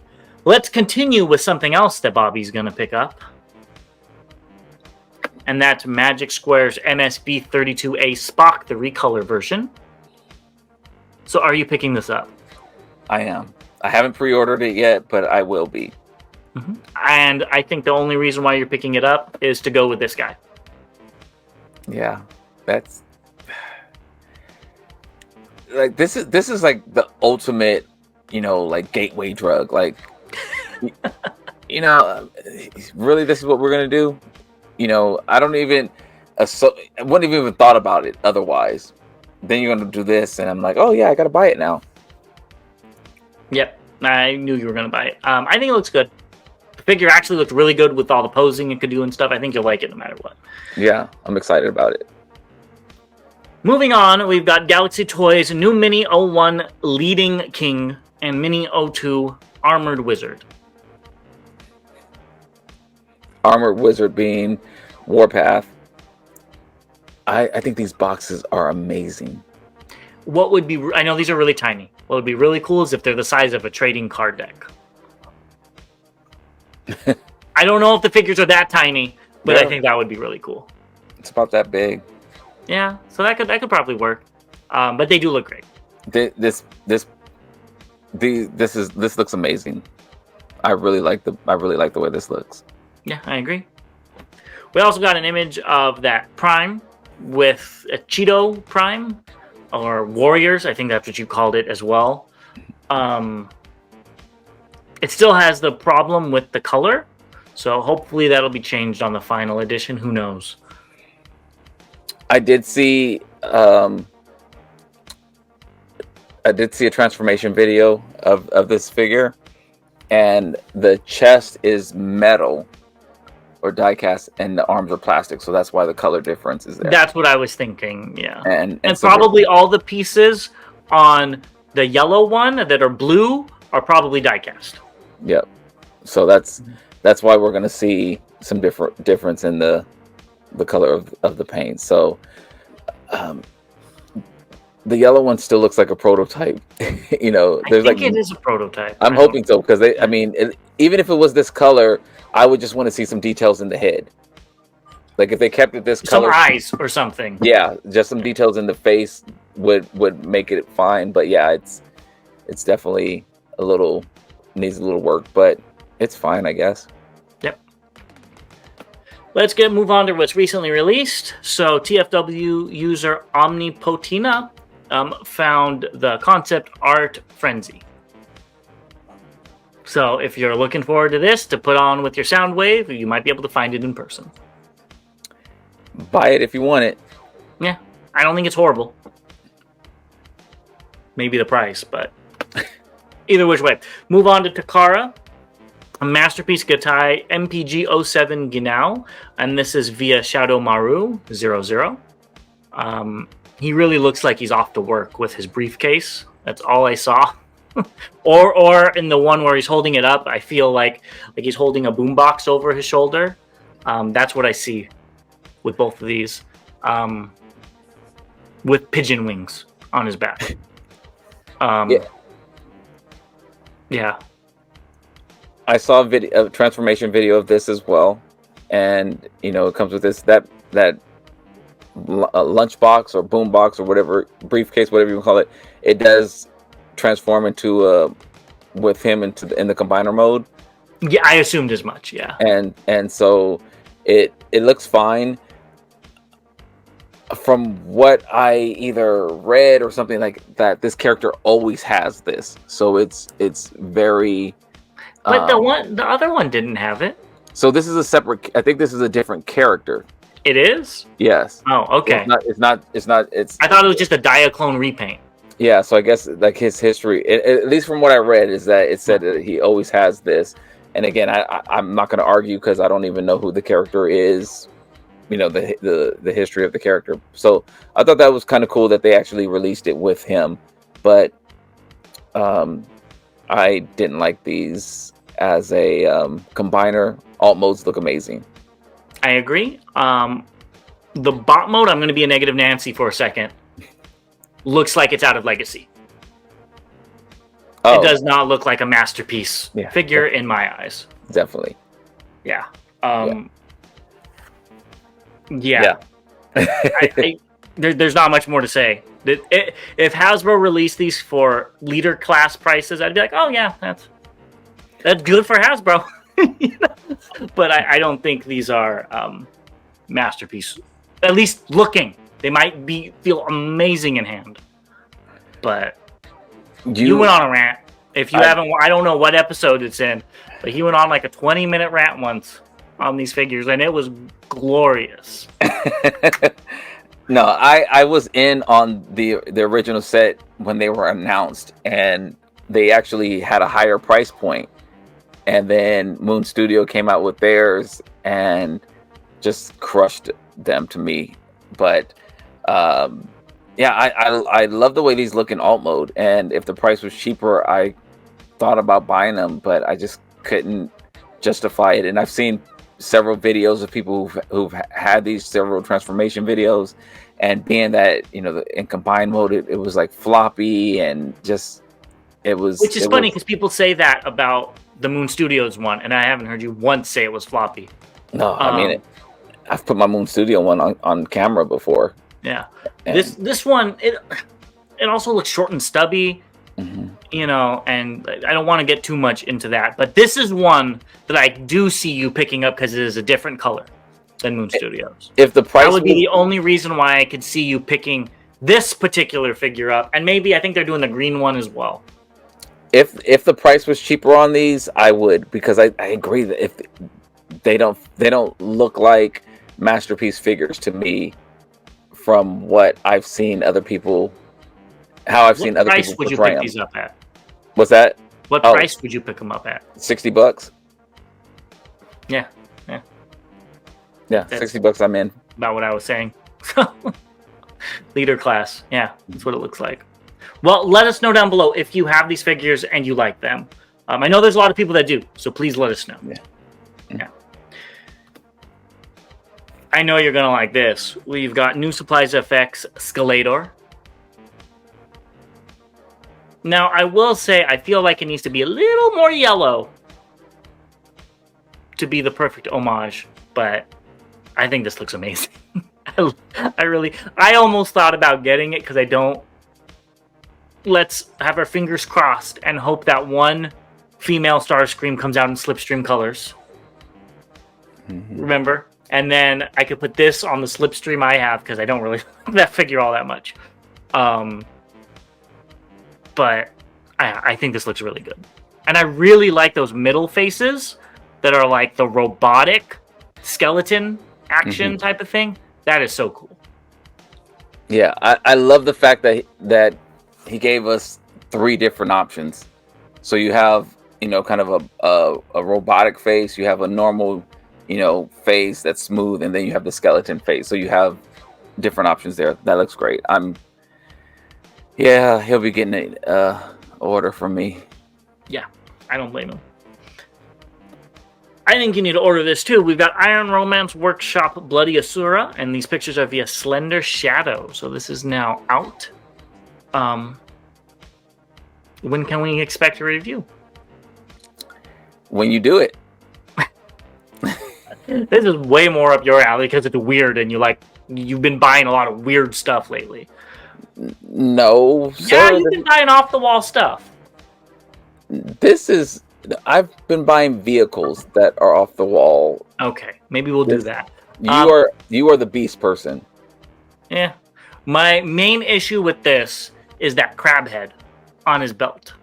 [SPEAKER 1] Let's continue with something else that Bobby's going to pick up. And that's Magic Square's MSB 32A Spock, the recolor version. So are you picking this up?
[SPEAKER 2] I am. I haven't pre-ordered it yet, but I will be.
[SPEAKER 1] Mm-hmm. And I think the only reason why you're picking it up is to go with this guy.
[SPEAKER 2] Yeah, that's like this is like the ultimate, like gateway drug. Like, really, this is what we're gonna do. I don't even I wouldn't have even thought about it otherwise. Then you're gonna do this, and I'm like, oh yeah, I gotta buy it now.
[SPEAKER 1] Yep, I knew you were gonna buy it. I think it looks good. The figure actually looked really good with all the posing it could do and stuff. I think you'll like it no matter what.
[SPEAKER 2] Yeah, I'm excited about it.
[SPEAKER 1] Moving on, we've got Galaxy Toys new Mini 01 Leading King and Mini 02 Armored Wizard.
[SPEAKER 2] Armored Wizard being Warpath. I think these boxes are amazing.
[SPEAKER 1] What would be? I know these are really tiny. What would be really cool is if they're the size of a trading card deck. I don't know if the figures are that tiny, but I think that would be really cool.
[SPEAKER 2] It's about that big.
[SPEAKER 1] Yeah, so that could probably work. But they do look great.
[SPEAKER 2] This looks amazing. I really like the way this looks.
[SPEAKER 1] Yeah, I agree. We also got an image of that Prime with a Cheeto Prime or Warriors. I think that's what you called it as well. It still has the problem with the color, so hopefully that'll be changed on the final edition. Who knows?
[SPEAKER 2] I did see a transformation video of this figure, and the chest is metal or die cast, and the arms are plastic, so that's why the color difference is there.
[SPEAKER 1] That's what I was thinking, yeah.
[SPEAKER 2] And so
[SPEAKER 1] probably all the pieces on the yellow one that are blue are probably die cast.
[SPEAKER 2] Yep. So that's why we're gonna see some difference in the color of the paint. So the yellow one still looks like a prototype. There's
[SPEAKER 1] I think it is a prototype.
[SPEAKER 2] I'm hoping so, because even if it was this color, I would just want to see some details in the head. Like if they kept it this color,
[SPEAKER 1] some eyes or something.
[SPEAKER 2] Yeah, just some details in the face would make it fine. But yeah, it's definitely needs a little work, but it's fine, I guess.
[SPEAKER 1] Yep. Let's move on to what's recently released. So TFW user Omnipotina found the concept art Frenzy. So if you're looking forward to this to put on with your Soundwave, you might be able to find it in person.
[SPEAKER 2] Buy it if you want it.
[SPEAKER 1] Yeah, I don't think it's horrible. Maybe the price, but either which way. Move on to Takara, a Masterpiece Gatai MPG 07 Ginao, and this is via Shadow Maru 00. He really looks like he's off to work with his briefcase. That's all I saw. or in the one where he's holding it up, I feel like he's holding a boombox over his shoulder. That's what I see with both of these, with pigeon wings on his back. Yeah.
[SPEAKER 2] I saw a transformation video of this as well, and it comes with that lunchbox or boombox or whatever, briefcase, whatever you call it. It does transform into with him in the combiner mode.
[SPEAKER 1] Yeah, I assumed as much. Yeah,
[SPEAKER 2] and so it looks fine. From what I either read or something like that, this character always has this, so it's very.
[SPEAKER 1] But the other one didn't have it.
[SPEAKER 2] So this is a separate. I think this is a different character.
[SPEAKER 1] It is?
[SPEAKER 2] Yes.
[SPEAKER 1] Oh, okay.
[SPEAKER 2] It's not.
[SPEAKER 1] I thought it was just a Diaclone repaint.
[SPEAKER 2] Yeah, so I guess like his history, at least from what I read, is that it said that he always has this. And again, I'm not going to argue because I don't even know who the character is. The history of the character. So I thought that was kind of cool that they actually released it with him. But I didn't like these as a combiner. Alt modes look amazing.
[SPEAKER 1] I agree. The bot mode, I'm going to be a negative Nancy for a second. Looks like it's out of Legacy. It does not look like a masterpiece figure in my eyes.
[SPEAKER 2] Definitely.
[SPEAKER 1] Yeah. There's not much more to say. If Hasbro released these for leader class prices, I'd be like, oh yeah, that's good for Hasbro. But I don't think these are masterpiece. At least looking, they might feel amazing in hand. But you went on a rant. If you haven't, I don't know what episode it's in, but he went on like a 20-minute rant once on these figures, and it was glorious.
[SPEAKER 2] No, I was in on the original set when they were announced, and they actually had a higher price point. And then Moon Studio came out with theirs and just crushed them to me. But I love the way these look in alt mode. And if the price was cheaper, I thought about buying them, but I just couldn't justify it. And I've seen several videos of people who've had these several transformation videos, and being that, you know, in combined mode, it was like floppy and just
[SPEAKER 1] Which is funny because people say that about the Moon Studios one, and I haven't heard you once say it was floppy.
[SPEAKER 2] No, I mean, I've put my Moon Studio one on camera before.
[SPEAKER 1] Yeah, and this one, it also looks short and stubby. You know, and I don't want to get too much into that, but this is one that I do see you picking up because it is a different color than Moon Studios.
[SPEAKER 2] If the price
[SPEAKER 1] that would be the only reason why I could see you picking this particular figure up, and maybe I think they're doing the green one as well.
[SPEAKER 2] If the price was cheaper on these, I would, because I agree that if they don't look like masterpiece figures to me from what I've seen other people. How I've seen other people portray them. What price would you pick these up at? What's that?
[SPEAKER 1] What price would you pick them up at?
[SPEAKER 2] $60.
[SPEAKER 1] Yeah.
[SPEAKER 2] That's $60. I'm in.
[SPEAKER 1] About what I was saying. Leader class. Yeah, that's what it looks like. Well, let us know down below if you have these figures and you like them. I know there's a lot of people that do, so please let us know. Yeah. I know you're gonna like this. We've got New Supplies FX Skeletor. Now, I will say, I feel like it needs to be a little more yellow to be the perfect homage, but I think this looks amazing. I almost thought about getting it because I don't. Let's have our fingers crossed and hope that one female Starscream comes out in Slipstream colors. Remember? And then I could put this on the Slipstream I have because I don't really like that figure all that much. But I think this looks really good. And I really like those middle faces that are like the robotic skeleton action type of thing. That is so cool.
[SPEAKER 2] Yeah, I love the fact that he gave us 3 different options. So you have, you know, kind of a robotic face. You have a normal, you know, face that's smooth. And then you have the skeleton face. So you have different options there. That looks great. Yeah, he'll be getting an order from me.
[SPEAKER 1] Yeah, I don't blame him. I think you need to order this too. We've got Iron Romance Workshop Bloody Asura, and these pictures are via Slender Shadow. So this is now out. When can we expect a review?
[SPEAKER 2] When you do it.
[SPEAKER 1] This is way more up your alley because it's weird, and you've been buying a lot of weird stuff lately.
[SPEAKER 2] No, sir.
[SPEAKER 1] Yeah, you've been buying off the wall stuff.
[SPEAKER 2] I've been buying vehicles that are off the wall.
[SPEAKER 1] Okay, maybe we'll do that.
[SPEAKER 2] You are the beast person.
[SPEAKER 1] Yeah. My main issue with this is that crab head on his belt.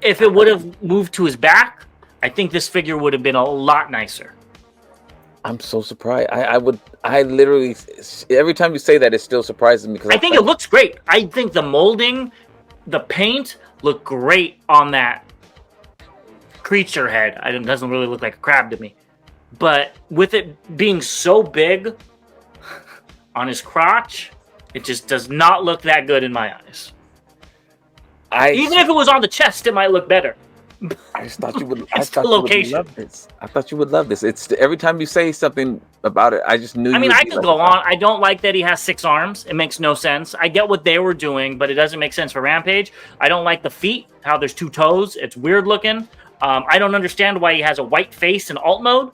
[SPEAKER 1] If it would have moved to his back, I think this figure would have been a lot nicer.
[SPEAKER 2] I'm so surprised. I literally, every time you say that, it still surprises me. Because
[SPEAKER 1] I think it looks great. I think the molding, the paint look great on that creature head. It doesn't really look like a crab to me. But with it being so big on his crotch, it just does not look that good in my eyes. Even if it was on the chest, it might look better.
[SPEAKER 2] I just thought you would. I thought you would love this. I thought you would love this. It's every time you say something about it, I just knew.
[SPEAKER 1] I mean, I could go on. I don't like that he has 6 arms. It makes no sense. I get what they were doing, but it doesn't make sense for Rampage. I don't like the feet. How there's 2 toes. It's weird looking. I don't understand why he has a white face in alt mode.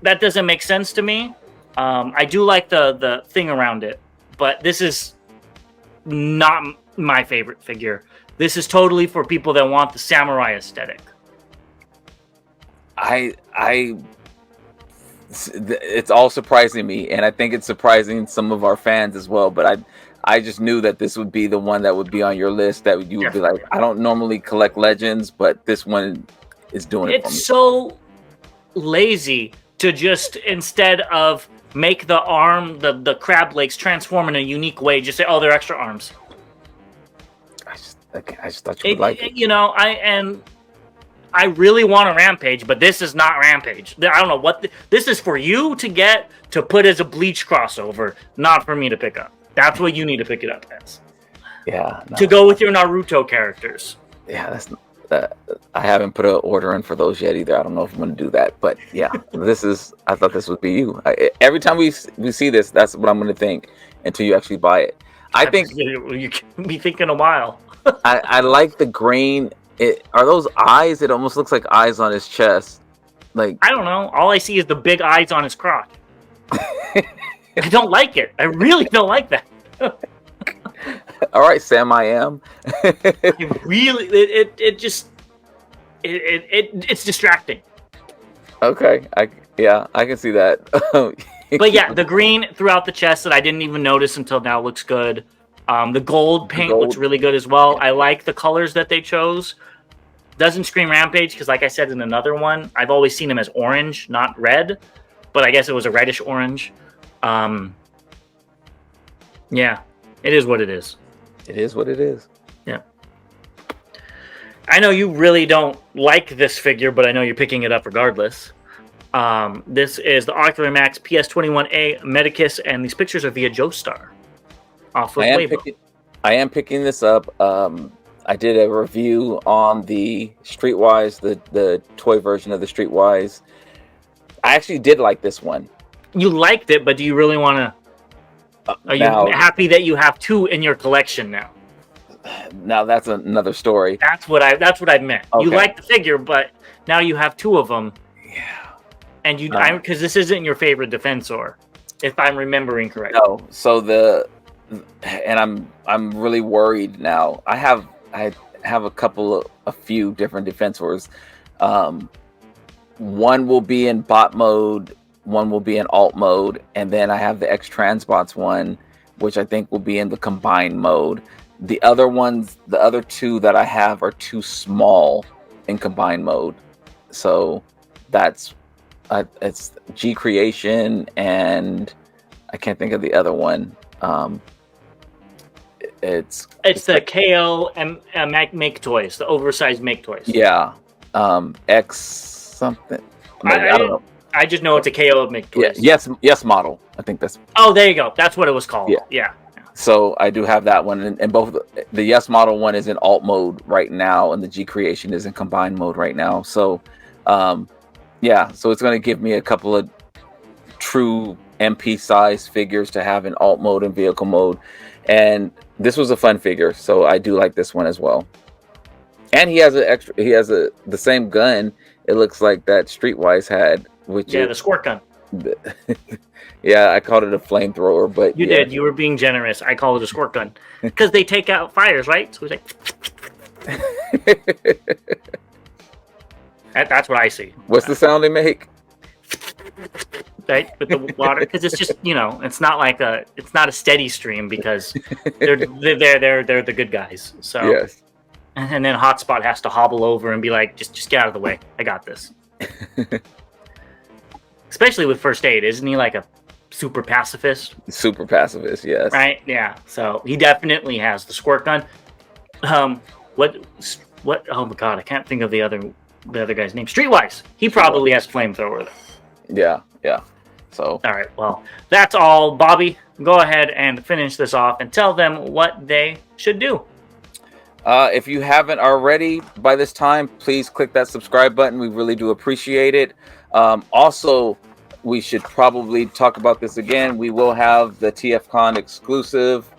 [SPEAKER 1] That doesn't make sense to me. I do like the thing around it, but this is not my favorite figure. This is totally for people that want the samurai aesthetic.
[SPEAKER 2] It's all surprising me, and I think it's surprising some of our fans as well. But I just knew that this would be the one that would be on your list. That you would be like, I don't normally collect legends, but this one is doing it for me.
[SPEAKER 1] It's so lazy to just, instead of make the arm, the crab legs transform in a unique way, just say, oh, they're extra arms.
[SPEAKER 2] I just thought you would like it.
[SPEAKER 1] You know, I really want a Rampage, but this is not Rampage. I don't know what this is for you to get to put as a Bleach crossover, not for me to pick up. That's what you need to pick it up as.
[SPEAKER 2] Yeah.
[SPEAKER 1] To go with your Naruto characters.
[SPEAKER 2] Yeah, I haven't put an order in for those yet either. I don't know if I'm going to do that, but yeah, I thought this would be you. Every time we see this, that's what I'm going to think until you actually buy it. I think
[SPEAKER 1] you can be thinking a while.
[SPEAKER 2] I like the green. Are those eyes? It almost looks like eyes on his chest. Like,
[SPEAKER 1] I don't know. All I see is the big eyes on his crotch. I don't like it. I really don't like that.
[SPEAKER 2] All right, Sam, I am.
[SPEAKER 1] It's distracting.
[SPEAKER 2] Okay, I can see that.
[SPEAKER 1] But yeah, the green throughout the chest that I didn't even notice until now looks good. The gold paint looks really good as well. Yeah. I like the colors that they chose. Doesn't scream Rampage because, like I said in another one, I've always seen him as orange, not red. But I guess it was a reddish orange. Yeah, it is what it is.
[SPEAKER 2] It is what it is.
[SPEAKER 1] Yeah. I know you really don't like this figure, but I know you're picking it up regardless. This is the Ocular Max PS21A Medicus, and these pictures are via Joestar. Off of Weibo.
[SPEAKER 2] I am picking this up. I did a review on the Streetwise, the toy version of the Streetwise. I actually did like this one.
[SPEAKER 1] You liked it, but do you really want to? Are you happy that you have 2 in your collection now?
[SPEAKER 2] Now that's another story.
[SPEAKER 1] That's what I meant. Okay. You like the figure, but now you have 2 of them.
[SPEAKER 2] Yeah.
[SPEAKER 1] And because this isn't your favorite Defensor, if I'm remembering correctly.
[SPEAKER 2] No. So I'm really worried now. I have a few different Defensors. One will be in bot mode, one will be in alt mode, and then I have the Xtransbots one, which I think will be in the combined mode. The other 2 that I have are too small in combined mode. So that's it's G Creation, and I can't think of the other one. It's
[SPEAKER 1] the KO and Make Toys, the oversized Make Toys.
[SPEAKER 2] Yeah. X something. I don't know.
[SPEAKER 1] I just know it's a KO of Make Toys.
[SPEAKER 2] Yeah. Yes model. I think that's.
[SPEAKER 1] Oh, there you go. That's what it was called. Yeah.
[SPEAKER 2] So I do have that one, and both the Yes model one is in alt mode right now, and the G Creation is in combined mode right now. So, so it's going to give me a couple of true MP size figures to have in alt mode and vehicle mode, and this was a fun figure, so I do like this one as well. And he has the same gun. It looks like that Streetwise had,
[SPEAKER 1] the squirt gun.
[SPEAKER 2] Yeah, I called it a flamethrower, but
[SPEAKER 1] you did. You were being generous. I call it a squirt gun because they take out fires, right? So it's like that's what I see.
[SPEAKER 2] What's the sound they make?
[SPEAKER 1] Right, with the water, because it's just it's not a steady stream because they're the good guys. So
[SPEAKER 2] yes.
[SPEAKER 1] And then Hotspot has to hobble over and be like, just get out of the way. I got this. Especially with first aid, isn't he like a super pacifist?
[SPEAKER 2] Super pacifist, yes.
[SPEAKER 1] Right? Yeah. So he definitely has the squirt gun. What? Oh my god, I can't think of the other guy's name. Streetwise. He probably has flamethrower.
[SPEAKER 2] Yeah. So.
[SPEAKER 1] All right. Well, that's all. Bobby, go ahead and finish this off and tell them what they should do.
[SPEAKER 2] If you haven't already by this time, please click that subscribe button. We really do appreciate it. Also, we should probably talk about this again. We will have the Tfcon exclusive.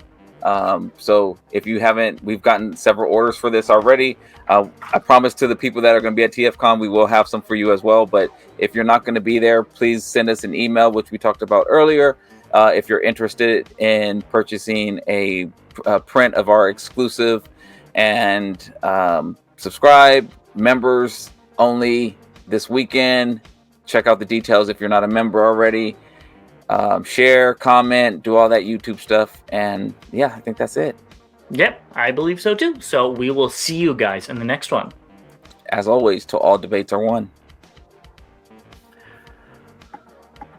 [SPEAKER 2] So if you haven't, we've gotten several orders for this already. I promise to the people that are going to be at Tfcon, we will have some for you as well. But if you're not going to be there, please send us an email, which we talked about earlier. If you're interested in purchasing a print of our exclusive, and subscribe, members only this weekend. Check out the details if you're not a member already. Share, comment, do all that YouTube stuff. And yeah, I think that's it.
[SPEAKER 1] Yep, I believe so too. So we will see you guys in the next one.
[SPEAKER 2] As always, till all debates are won.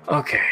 [SPEAKER 1] Okay.